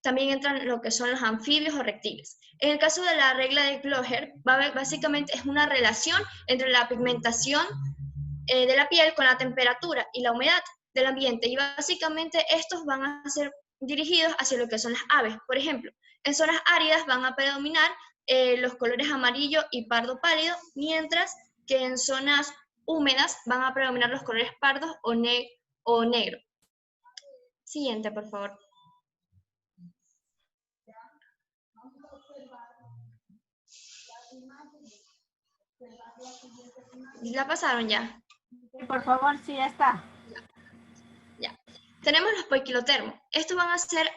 también entran lo que son los anfibios o reptiles. En el caso de la regla de Gloger, básicamente es una relación entre la pigmentación de la piel con la temperatura y la humedad del ambiente, y básicamente estos van a ser dirigidos hacia lo que son las aves. Por ejemplo, en zonas áridas van a predominar los colores amarillo y pardo pálido, mientras que en zonas húmedas van a predominar los colores pardos o negro. Siguiente, por favor. ¿La pasaron ya?
Por favor, sí, ya está.
Ya. Tenemos los poiquilotermos. Estos van a ser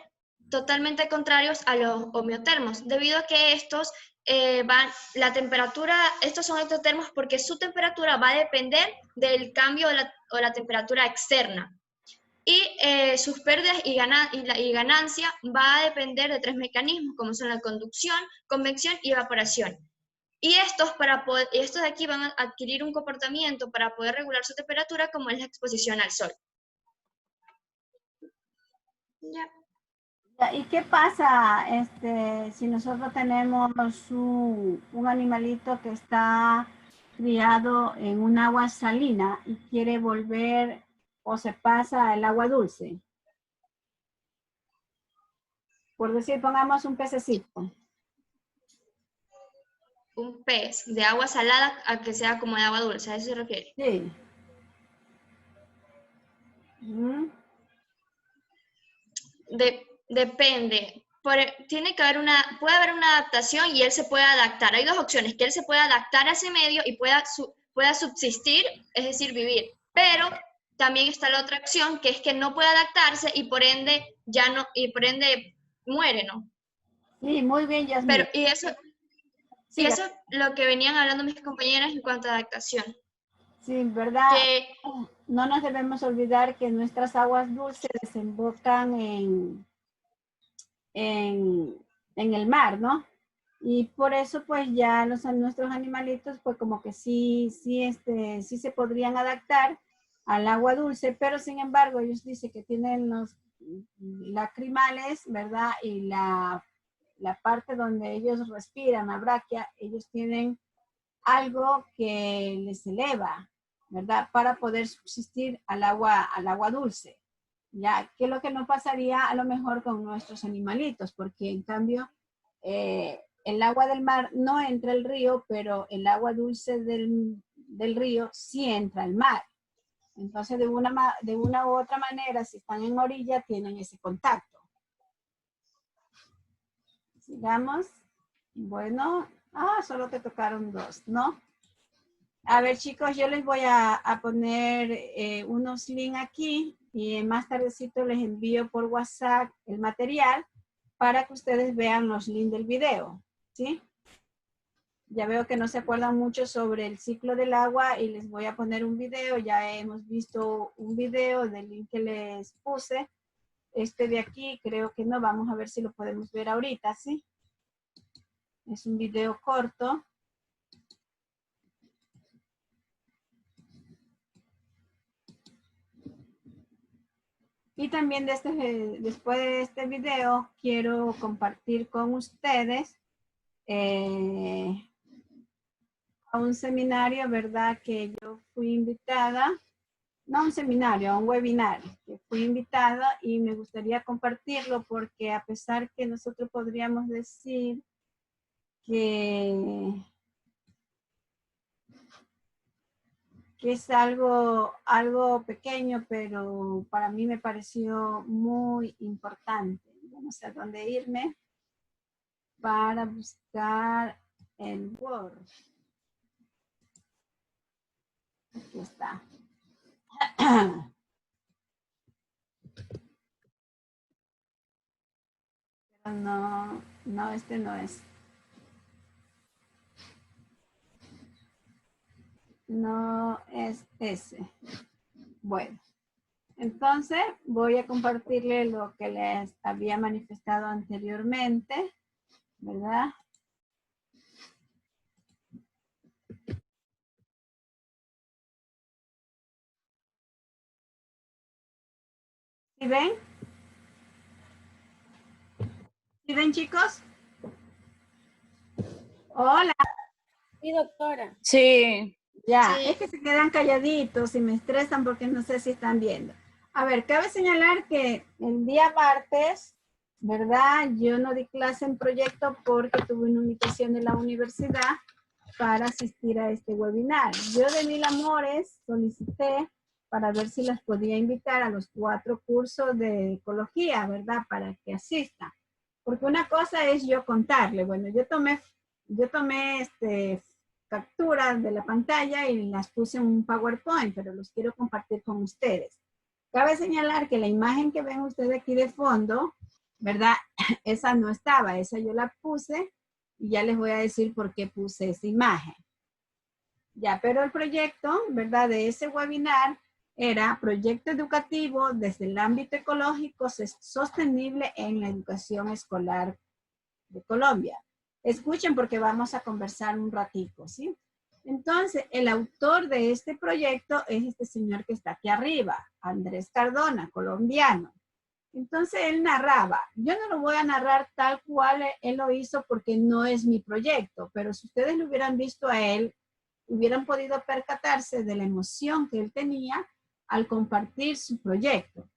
totalmente contrarios a los homeotermos, debido a que estos estos son ectotermos porque su temperatura va a depender del cambio o la temperatura externa. Y sus pérdidas y ganancia va a depender de 3 mecanismos, como son la conducción, convección y evaporación. Y estos de aquí van a adquirir un comportamiento para poder regular su temperatura, como es la exposición al sol. Ya.
¿Y qué pasa si nosotros tenemos un animalito que está criado en un agua salina y quiere volver o se pasa al agua dulce? Por decir, pongamos un pececito.
Un pez de agua salada a que sea como de agua dulce, ¿a eso se refiere?
Sí.
Depende. Puede haber una adaptación y él se puede adaptar. Hay dos opciones, que él se pueda adaptar a ese medio y pueda subsistir, es decir, vivir. Pero también está la otra opción, que es que no puede adaptarse y por ende muere, ¿no?
Sí, muy bien, Yasmin.
Pero, y eso es lo que venían hablando mis compañeras en cuanto a adaptación.
Sí, ¿verdad? No nos debemos olvidar que nuestras aguas dulces desembocan en el mar, ¿no? Y por eso pues ya nuestros animalitos pues como que sí se podrían adaptar al agua dulce, pero sin embargo ellos dicen que tienen los lacrimales, ¿verdad? Y la parte donde ellos respiran, la bráquea, ellos tienen algo que les eleva, ¿verdad? Para poder subsistir al agua dulce. Ya, ¿qué es lo que no pasaría a lo mejor con nuestros animalitos? Porque en cambio, el agua del mar no entra al río, pero el agua dulce del río sí entra al mar. Entonces, de una u otra manera, si están en orilla, tienen ese contacto. Sigamos. Bueno, solo te tocaron 2, ¿no? A ver, chicos, yo les voy a poner unos links aquí y más tardecito les envío por WhatsApp el material para que ustedes vean los links del video, ¿sí? Ya veo que no se acuerdan mucho sobre el ciclo del agua y les voy a poner un video. Ya hemos visto un video del link que les puse. Este de aquí creo que no. Vamos a ver si lo podemos ver ahorita, ¿sí? Es un video corto. Y también después de este video quiero compartir con ustedes a un seminario, ¿verdad? Que yo fui invitada, no a un seminario, a un webinar, que fui invitada y me gustaría compartirlo porque a pesar que nosotros podríamos decir que es algo pequeño, pero para mí me pareció muy importante. No sé a dónde irme para buscar el Word. Aquí está. Pero no, este no es. No es ese. Bueno, entonces voy a compartirle lo que les había manifestado anteriormente, ¿verdad? ¿Sí ven? ¿Sí ven, chicos? Hola.
Sí, doctora.
Sí.
Ya,
Sí.
es que se quedan calladitos y me estresan porque no sé si están viendo. A ver, cabe señalar que el día martes, ¿verdad? Yo no di clase en proyecto porque tuve una invitación de la universidad para asistir a este webinar. Yo de mil amores solicité para ver si las podía invitar a los 4 cursos de ecología, ¿verdad? Para que asistan. Porque una cosa es yo contarle, bueno, yo tomé capturas de la pantalla y las puse en un PowerPoint, pero los quiero compartir con ustedes. Cabe señalar que la imagen que ven ustedes aquí de fondo, ¿verdad? Esa no estaba, esa yo la puse y ya les voy a decir por qué puse esa imagen. Ya, pero el proyecto, ¿verdad? De ese webinar era proyecto educativo desde el ámbito ecológico sostenible en la educación escolar de Colombia. Escuchen porque vamos a conversar un ratico, ¿sí? Entonces, el autor de este proyecto es este señor que está aquí arriba, Andrés Cardona, colombiano. Entonces, él narraba. Yo no lo voy a narrar tal cual él lo hizo porque no es mi proyecto, pero si ustedes lo hubieran visto a él, hubieran podido percatarse de la emoción que él tenía al compartir su proyecto.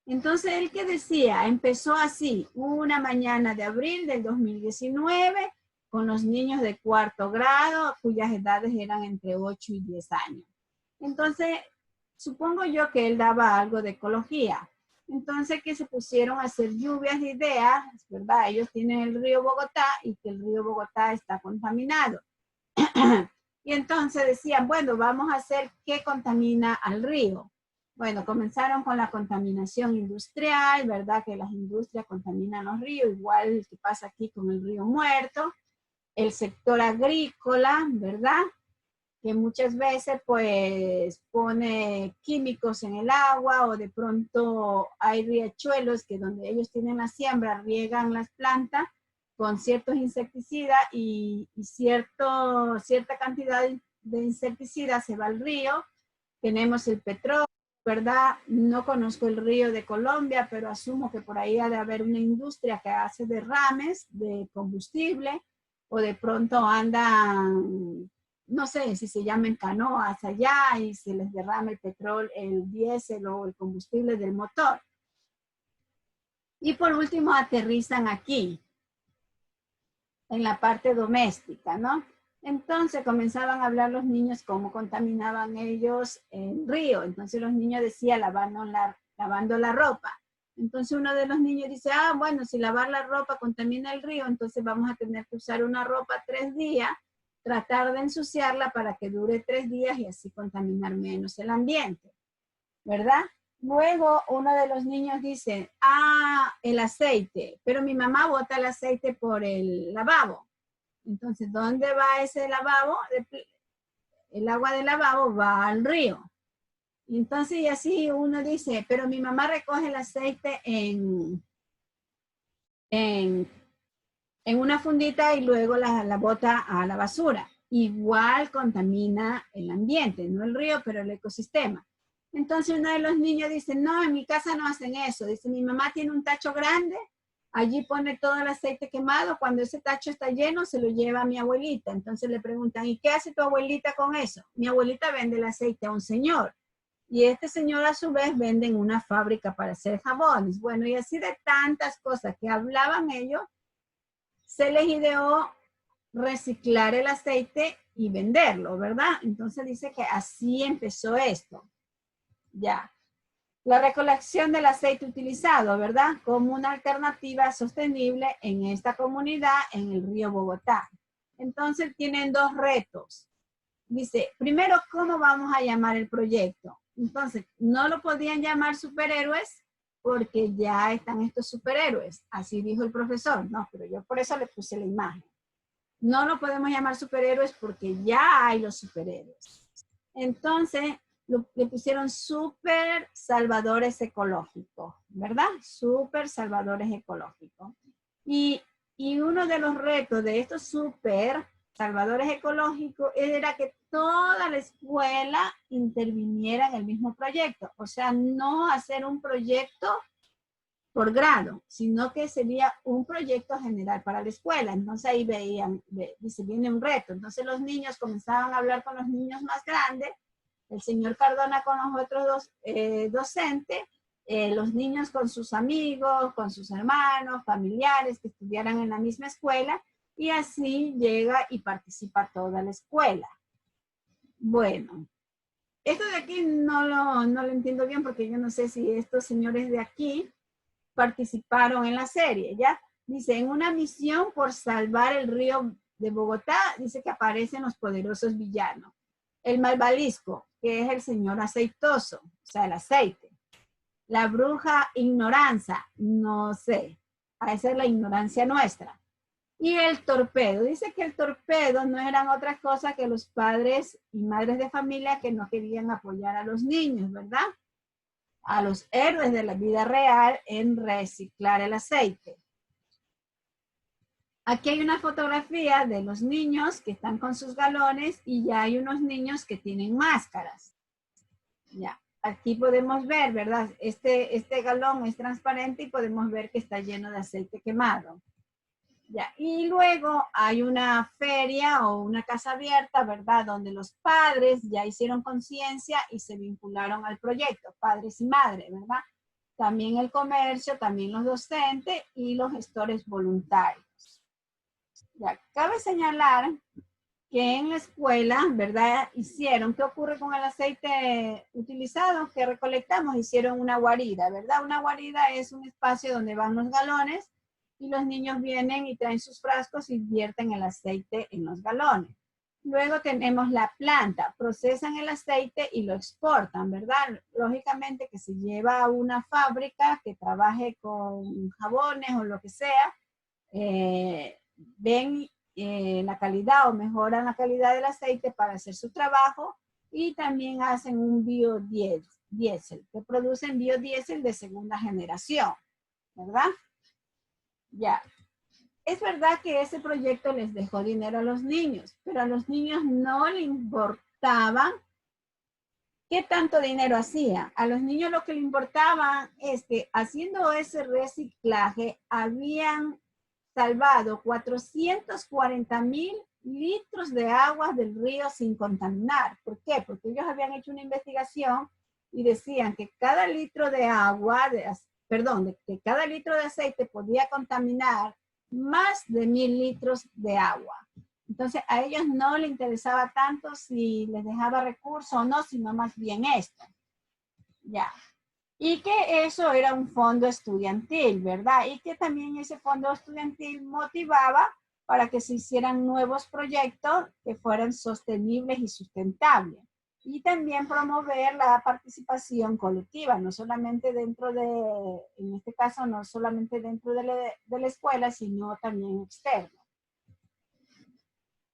Entonces, él que decía, empezó así, una mañana de abril del 2019, con los niños de 4º grado, cuyas edades eran entre 8 y 10 años. Entonces, supongo yo que él daba algo de ecología. Entonces, que se pusieron a hacer lluvias de ideas, ¿verdad? Ellos tienen el río Bogotá y que el río Bogotá está contaminado. Y entonces decían, bueno, vamos a hacer qué contamina al río. Bueno, comenzaron con la contaminación industrial, ¿verdad? Que las industrias contaminan los ríos, igual que pasa aquí con el río Muerto. El sector agrícola, ¿verdad? Que muchas veces pues pone químicos en el agua o de pronto hay riachuelos que donde ellos tienen la siembra, riegan las plantas con ciertos insecticidas y cierta cantidad de insecticidas se va al río. Tenemos el petróleo, ¿verdad? No conozco el río de Colombia, pero asumo que por ahí ha de haber una industria que hace derrames de combustible o de pronto andan, no sé si se llaman canoas allá y se les derrama el petróleo, el diésel o el combustible del motor. Y por último aterrizan aquí, en la parte doméstica, ¿no? Entonces comenzaban a hablar los niños cómo contaminaban ellos el río. Entonces los niños decían lavando la ropa. Entonces uno de los niños dice, ah, bueno, si lavar la ropa contamina el río, entonces vamos a tener que usar una ropa 3 días, tratar de ensuciarla para que dure 3 días y así contaminar menos el ambiente, ¿verdad? Luego uno de los niños dice, ah, el aceite, pero mi mamá bota el aceite por el lavabo. Entonces, ¿dónde va ese lavabo? El agua del lavabo va al río. Entonces, y así uno dice, pero mi mamá recoge el aceite en una fundita y luego la bota a la basura. Igual contamina el ambiente, no el río, pero el ecosistema. Entonces uno de los niños dice, no, en mi casa no hacen eso. Dice, mi mamá tiene un tacho grande, allí pone todo el aceite quemado, cuando ese tacho está lleno se lo lleva a mi abuelita. Entonces le preguntan, ¿y qué hace tu abuelita con eso? Mi abuelita vende el aceite a un señor. Y este señor a su vez vende en una fábrica para hacer jabones. Bueno, y así de tantas cosas que hablaban ellos, se les ideó reciclar el aceite y venderlo, ¿verdad? Entonces dice que así empezó esto. Ya. La recolección del aceite utilizado, ¿verdad? Como una alternativa sostenible en esta comunidad en el río Bogotá. Entonces tienen 2 retos. Dice, primero, ¿cómo vamos a llamar el proyecto? Entonces, no lo podían llamar superhéroes porque ya están estos superhéroes. Así dijo el profesor. No, pero yo por eso le puse la imagen. No lo podemos llamar superhéroes porque ya hay los superhéroes. Entonces, le pusieron super salvadores ecológicos, ¿verdad? Super salvadores ecológicos. Y uno de los retos de estos super salvadores ecológicos era que toda la escuela interviniera en el mismo proyecto. O sea, no hacer un proyecto por grado, sino que sería un proyecto general para la escuela. Entonces ahí veían, dice, viene un reto. Entonces los niños comenzaban a hablar con los niños más grandes, el señor Cardona con los otros docentes, los niños con sus amigos, con sus hermanos, familiares que estudiaran en la misma escuela, y así llega y participa toda la escuela. Bueno, esto de aquí no lo entiendo bien porque yo no sé si estos señores de aquí participaron en la serie, ¿ya? Dice, en una misión por salvar el río de Bogotá, dice que aparecen los poderosos villanos. El malvavisco, que es el señor aceitoso, o sea, el aceite. La bruja ignorancia, no sé, a esa es la ignorancia nuestra. Y el torpedo, dice que el torpedo no eran otra cosa que los padres y madres de familia que no querían apoyar a los niños, ¿verdad? A los héroes de la vida real en reciclar el aceite. Aquí hay una fotografía de los niños que están con sus galones y ya hay unos niños que tienen máscaras. Ya, aquí podemos ver, ¿verdad? Este galón es transparente y podemos ver que está lleno de aceite quemado. Ya, y luego hay una feria o una casa abierta, ¿verdad? Donde los padres ya hicieron conciencia y se vincularon al proyecto, padres y madres, ¿verdad? También el comercio, también los docentes y los gestores voluntarios. Ya, cabe señalar que en la escuela, ¿verdad? ¿Qué ocurre con el aceite utilizado que recolectamos? Hicieron una guarida, ¿verdad? Una guarida es un espacio donde van los galones y los niños vienen y traen sus frascos y vierten el aceite en los galones. Luego tenemos la planta, procesan el aceite y lo exportan, ¿verdad? Lógicamente que se lleva a una fábrica que trabaje con jabones o lo que sea, ven la calidad o mejoran la calidad del aceite para hacer su trabajo y también hacen un biodiesel, que producen biodiesel de segunda generación, ¿verdad? Ya. Es verdad que ese proyecto les dejó dinero a los niños, pero a los niños no les importaba qué tanto dinero hacía. A los niños lo que le importaba es que haciendo ese reciclaje habían salvado 440,000 litros de agua del río sin contaminar. ¿Por qué? Porque ellos habían hecho una investigación y decían que cada litro de agua, que cada litro de aceite podía contaminar más de 1,000 litros de agua. Entonces a ellos no les interesaba tanto si les dejaba recursos o no, sino más bien esto. Ya. Y que eso era un fondo estudiantil, ¿verdad? Y que también ese fondo estudiantil motivaba para que se hicieran nuevos proyectos que fueran sostenibles y sustentables. Y también promover la participación colectiva, no solamente dentro de, en este caso, no solamente dentro de la escuela, sino también externo.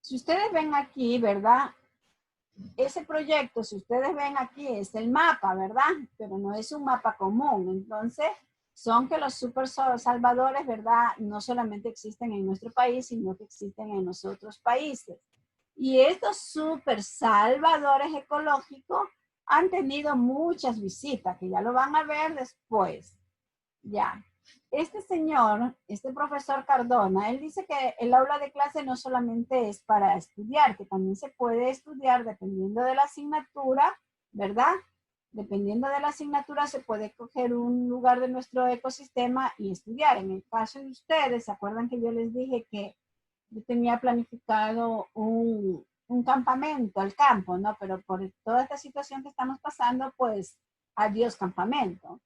Si ustedes ven aquí, ¿verdad? Ese proyecto, si ustedes ven aquí, es el mapa, ¿verdad? Pero no es un mapa común. Entonces, son que los super salvadores, ¿verdad? No solamente existen en nuestro país, sino que existen en los otros países. Y estos super salvadores ecológicos han tenido muchas visitas, que ya lo van a ver después. Ya. Este señor, este profesor Cardona, él dice que el aula de clase no solamente es para estudiar, que también se puede estudiar dependiendo de la asignatura, ¿verdad? Dependiendo de la asignatura se puede coger un lugar de nuestro ecosistema y estudiar. En el caso de ustedes, ¿se acuerdan que yo les dije que yo tenía planificado un campamento al campo, ¿no? Pero por toda esta situación que estamos pasando, pues, adiós campamento,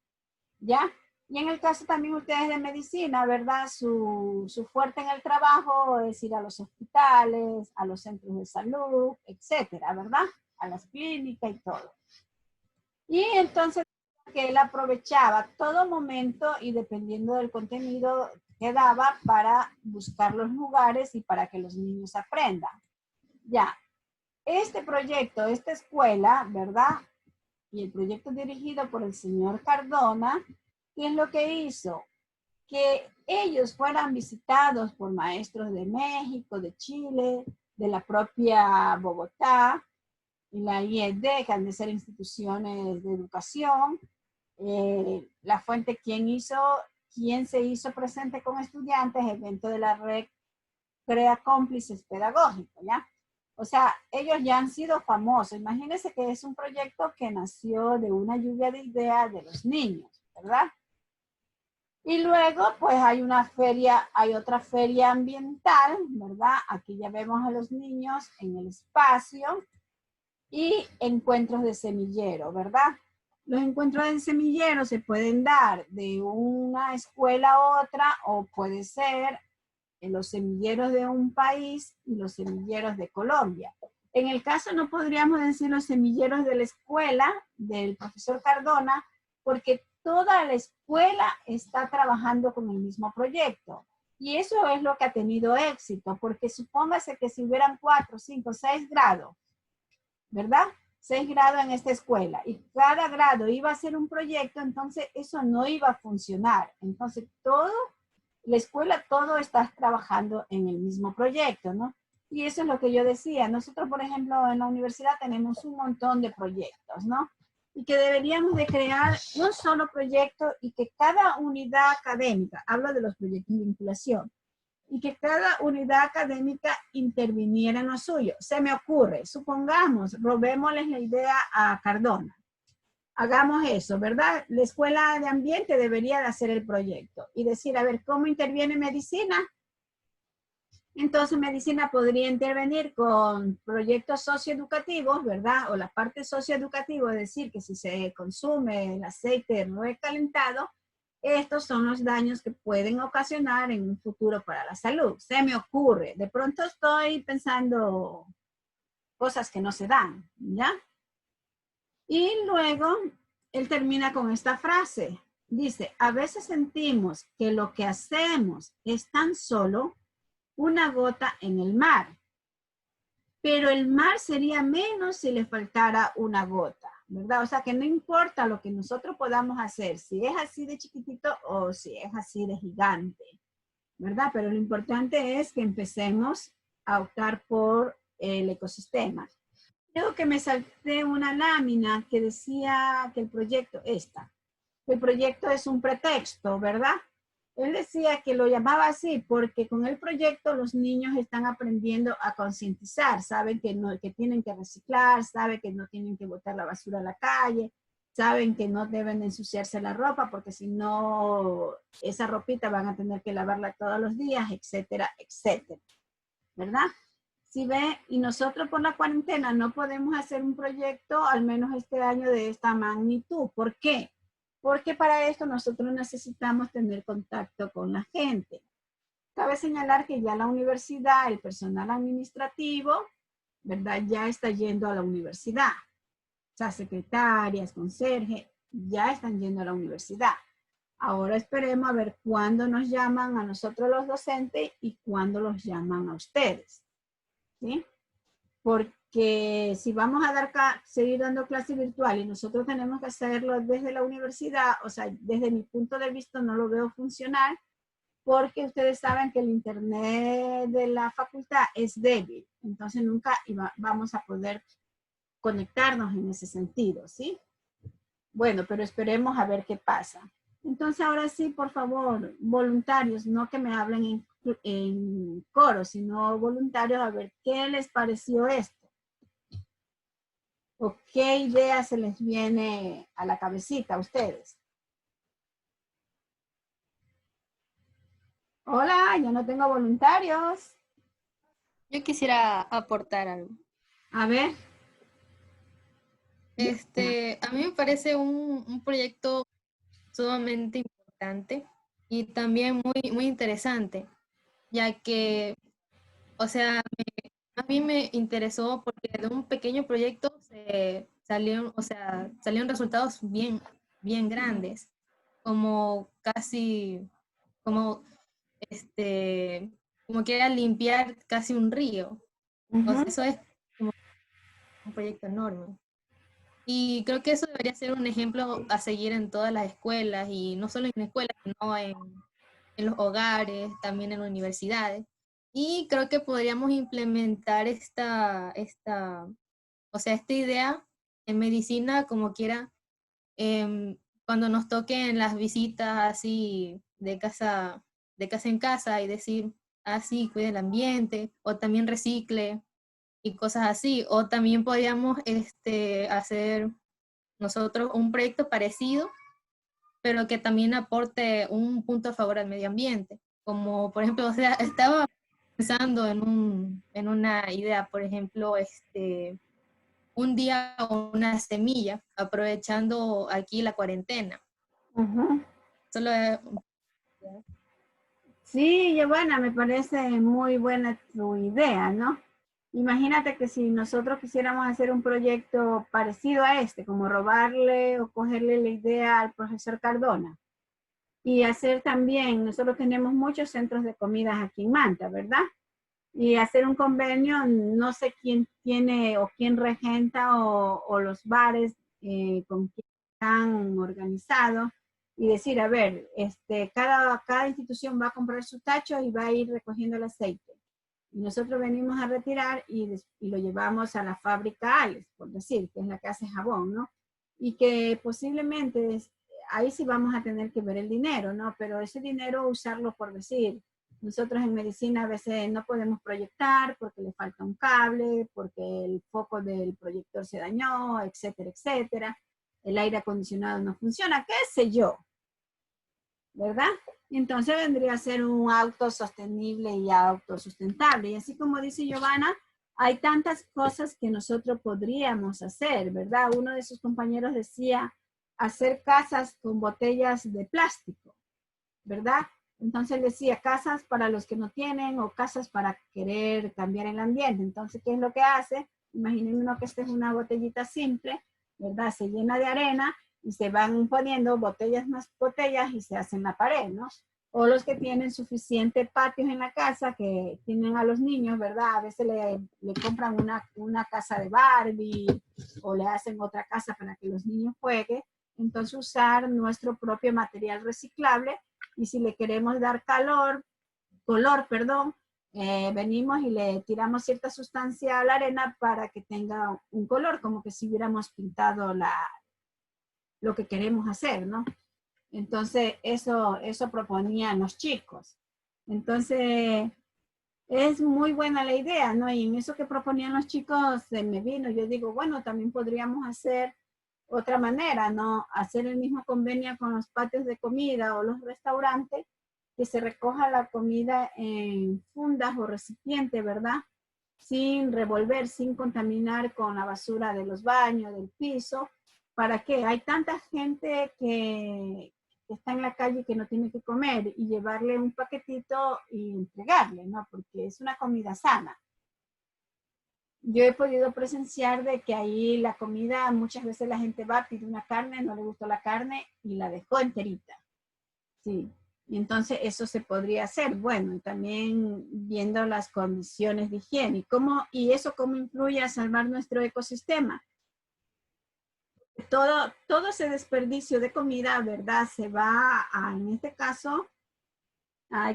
¿ya? Y en el caso también ustedes de medicina, ¿verdad? Su fuerte en el trabajo es ir a los hospitales, a los centros de salud, etcétera, ¿verdad? A las clínicas y todo. Y entonces que él aprovechaba todo momento y dependiendo del contenido que daba para buscar los lugares y para que los niños aprendan. Ya, este proyecto, esta escuela, ¿verdad? Y el proyecto dirigido por el señor Cardona, ¿qué es lo que hizo? Que ellos fueran visitados por maestros de México, de Chile, de la propia Bogotá, y la IED, que han de ser instituciones de educación. La fuente, ¿quién se hizo presente con estudiantes? Evento de la red Crea Cómplices Pedagógicos, ¿ya? O sea, ellos ya han sido famosos. Imagínense que es un proyecto que nació de una lluvia de ideas de los niños, ¿verdad? Y luego, pues hay otra feria ambiental, ¿verdad? Aquí ya vemos a los niños en el espacio y encuentros de semillero, ¿verdad? Los encuentros de semillero se pueden dar de una escuela a otra o puede ser en los semilleros de un país y los semilleros de Colombia. En el caso no podríamos decir los semilleros de la escuela del profesor Cardona porque toda la escuela está trabajando con el mismo proyecto. Y eso es lo que ha tenido éxito, porque supóngase que si hubieran 4, 5, 6 grados, ¿verdad? 6 grados en esta escuela y cada grado iba a hacer un proyecto, entonces eso no iba a funcionar. Entonces todo la escuela todo estás trabajando en el mismo proyecto, ¿no? Y eso es lo que yo decía. Nosotros, por ejemplo, en la universidad tenemos un montón de proyectos, ¿no? Y que deberíamos de crear un solo proyecto y que cada unidad académica, hablo de los proyectos de vinculación, y que cada unidad académica interviniera en lo suyo. Se me ocurre, supongamos, robémosles la idea a Cardona. Hagamos eso, ¿verdad? La escuela de ambiente debería de hacer el proyecto y decir, a ver, ¿cómo interviene medicina? Entonces, medicina podría intervenir con proyectos socioeducativos, ¿verdad? O la parte socioeducativa, es decir, que si se consume el aceite recalentado, estos son los daños que pueden ocasionar en un futuro para la salud. Se me ocurre. De pronto estoy pensando cosas que no se dan, ¿ya? Y luego, él termina con esta frase. Dice, a veces sentimos que lo que hacemos es tan solo una gota en el mar, pero el mar sería menos si le faltara una gota, ¿verdad? O sea que no importa lo que nosotros podamos hacer, si es así de chiquitito o si es así de gigante, ¿verdad? Pero lo importante es que empecemos a optar por el ecosistema. Creo que me salté una lámina que decía que el proyecto es un pretexto, ¿verdad? Él decía que lo llamaba así porque con el proyecto los niños están aprendiendo a concientizar, saben que, no, que tienen que reciclar, saben que no tienen que botar la basura a la calle, saben que no deben ensuciarse la ropa porque si no, esa ropita van a tener que lavarla todos los días, etcétera, etcétera, ¿verdad? Si ve, y nosotros por la cuarentena no podemos hacer un proyecto, al menos este año, de esta magnitud. ¿Por qué? Porque para esto nosotros necesitamos tener contacto con la gente. Cabe señalar que ya la universidad, el personal administrativo, ¿verdad? Ya está yendo a la universidad. O sea, secretarias, conserje, ya están yendo a la universidad. Ahora esperemos a ver cuándo nos llaman a nosotros los docentes y cuándo los llaman a ustedes. ¿Sí? Porque si vamos a seguir dando clase virtual y nosotros tenemos que hacerlo desde la universidad, o sea, desde mi punto de vista no lo veo funcionar, porque ustedes saben que el internet de la facultad es débil, entonces nunca vamos a poder conectarnos en ese sentido, ¿sí? Bueno, pero esperemos a ver qué pasa. Entonces ahora sí, por favor, voluntarios, no que me hablen en coro, sino voluntarios, a ver qué les pareció esto. ¿O qué idea se les viene a la cabecita a ustedes? Hola, yo no tengo voluntarios.
Yo quisiera aportar algo.
A ver.
A mí me parece un proyecto sumamente importante y también muy interesante, ya que, o sea, a mí me interesó porque de un pequeño proyecto salieron resultados bien grandes, como casi, como que era limpiar casi un río. O sea, eso es como un proyecto enorme. Y creo que eso debería ser un ejemplo a seguir en todas las escuelas, y no solo en escuelas, sino en los hogares, también en universidades. Y creo que podríamos implementar esta idea en medicina como quiera, cuando nos toquen las visitas así de casa en casa y decir, así cuide el ambiente, o también recicle, y cosas así. O también podríamos hacer nosotros un proyecto parecido, pero que también aporte un punto a favor al medio ambiente. Como, por ejemplo, o sea, estaba pensando en una idea, por ejemplo, un día una semilla, aprovechando aquí la cuarentena. Solo
Sí, Giovanna, me parece muy buena tu idea, ¿no? Imagínate que si nosotros quisiéramos hacer un proyecto parecido a este, como robarle o cogerle la idea al profesor Cardona, y hacer también, nosotros tenemos muchos centros de comidas aquí en Manta, ¿verdad? Y hacer un convenio, no sé quién tiene o quién regenta o los bares con quien están organizados, y decir, a ver, cada institución va a comprar su tacho y va a ir recogiendo el aceite. Y nosotros venimos a retirar y lo llevamos a la fábrica Alex, por decir, que es la que hace jabón, ¿no? Y que posiblemente ahí sí vamos a tener que ver el dinero, ¿no? Pero ese dinero usarlo por decir, nosotros en medicina a veces no podemos proyectar porque le falta un cable, porque el foco del proyector se dañó, etcétera, etcétera. El aire acondicionado no funciona, qué sé yo, ¿verdad? Entonces vendría a ser un auto sostenible y autosustentable. Y así como dice Giovanna, hay tantas cosas que nosotros podríamos hacer, ¿verdad? Uno de sus compañeros decía hacer casas con botellas de plástico, ¿verdad? Entonces decía casas para los que no tienen o casas para querer cambiar el ambiente. Entonces, ¿qué es lo que hace? Imaginen que esta es una botellita simple, ¿verdad? Se llena de arena y se van poniendo botellas más botellas y se hacen la pared, ¿no? O los que tienen suficiente patios en la casa, que tienen a los niños, ¿verdad? A veces le compran una casa de Barbie o le hacen otra casa para que los niños jueguen. Entonces usar nuestro propio material reciclable y si le queremos dar color, venimos y le tiramos cierta sustancia a la arena para que tenga un color, como que si hubiéramos pintado lo que queremos hacer, ¿no? Entonces, eso proponían los chicos. Entonces, es muy buena la idea, ¿no? Y en eso que proponían los chicos se me vino, yo digo, bueno, también podríamos hacer otra manera, ¿no? Hacer el mismo convenio con los patios de comida o los restaurantes, que se recoja la comida en fundas o recipientes, ¿verdad? Sin revolver, sin contaminar con la basura de los baños, del piso. ¿Para qué? Hay tanta gente que está en la calle que no tiene que comer y llevarle un paquetito y entregarle, ¿no? Porque es una comida sana. Yo he podido presenciar de que ahí la comida, muchas veces la gente va, pide una carne, no le gustó la carne y la dejó enterita. Sí, y entonces eso se podría hacer. Bueno, y también viendo las condiciones de higiene. ¿Y eso cómo influye a salvar nuestro ecosistema? Todo ese desperdicio de comida, ¿verdad? Se va en este caso,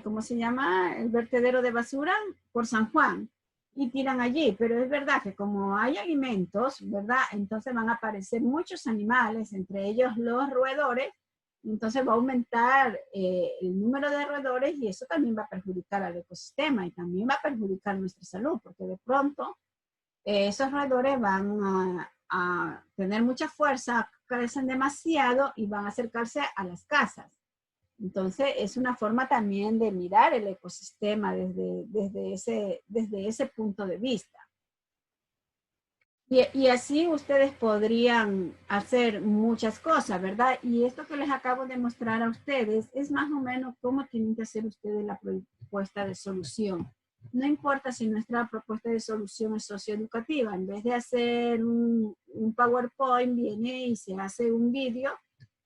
¿cómo se llama? El vertedero de basura por San Juan. Y tiran allí, pero es verdad que como hay alimentos, ¿verdad? Entonces van a aparecer muchos animales, entre ellos los roedores, entonces va a aumentar el número de roedores y eso también va a perjudicar al ecosistema y también va a perjudicar nuestra salud, porque de pronto esos roedores van a tener mucha fuerza, crecen demasiado y van a acercarse a las casas. Entonces, es una forma también de mirar el ecosistema desde ese punto de vista. Y así ustedes podrían hacer muchas cosas, ¿verdad? Y esto que les acabo de mostrar a ustedes es más o menos cómo tienen que hacer ustedes la propuesta de solución. No importa si nuestra propuesta de solución es socioeducativa, en vez de hacer un PowerPoint, viene y se hace un vídeo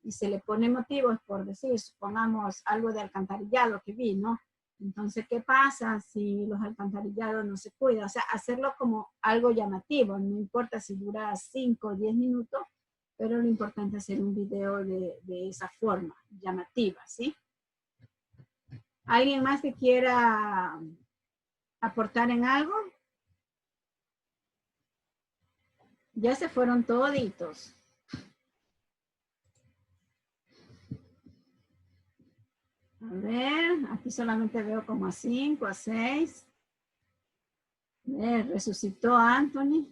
y se le pone motivos por decir, supongamos algo de alcantarillado que vi, ¿no? Entonces, ¿qué pasa si los alcantarillados no se cuidan? O sea, hacerlo como algo llamativo, no importa si dura 5 o 10 minutos, pero lo importante es hacer un video de esa forma, llamativa, ¿sí? ¿Alguien más que quiera aportar en algo? Ya se fueron toditos. A ver, aquí solamente veo como a 5, a 6. Resucitó Anthony.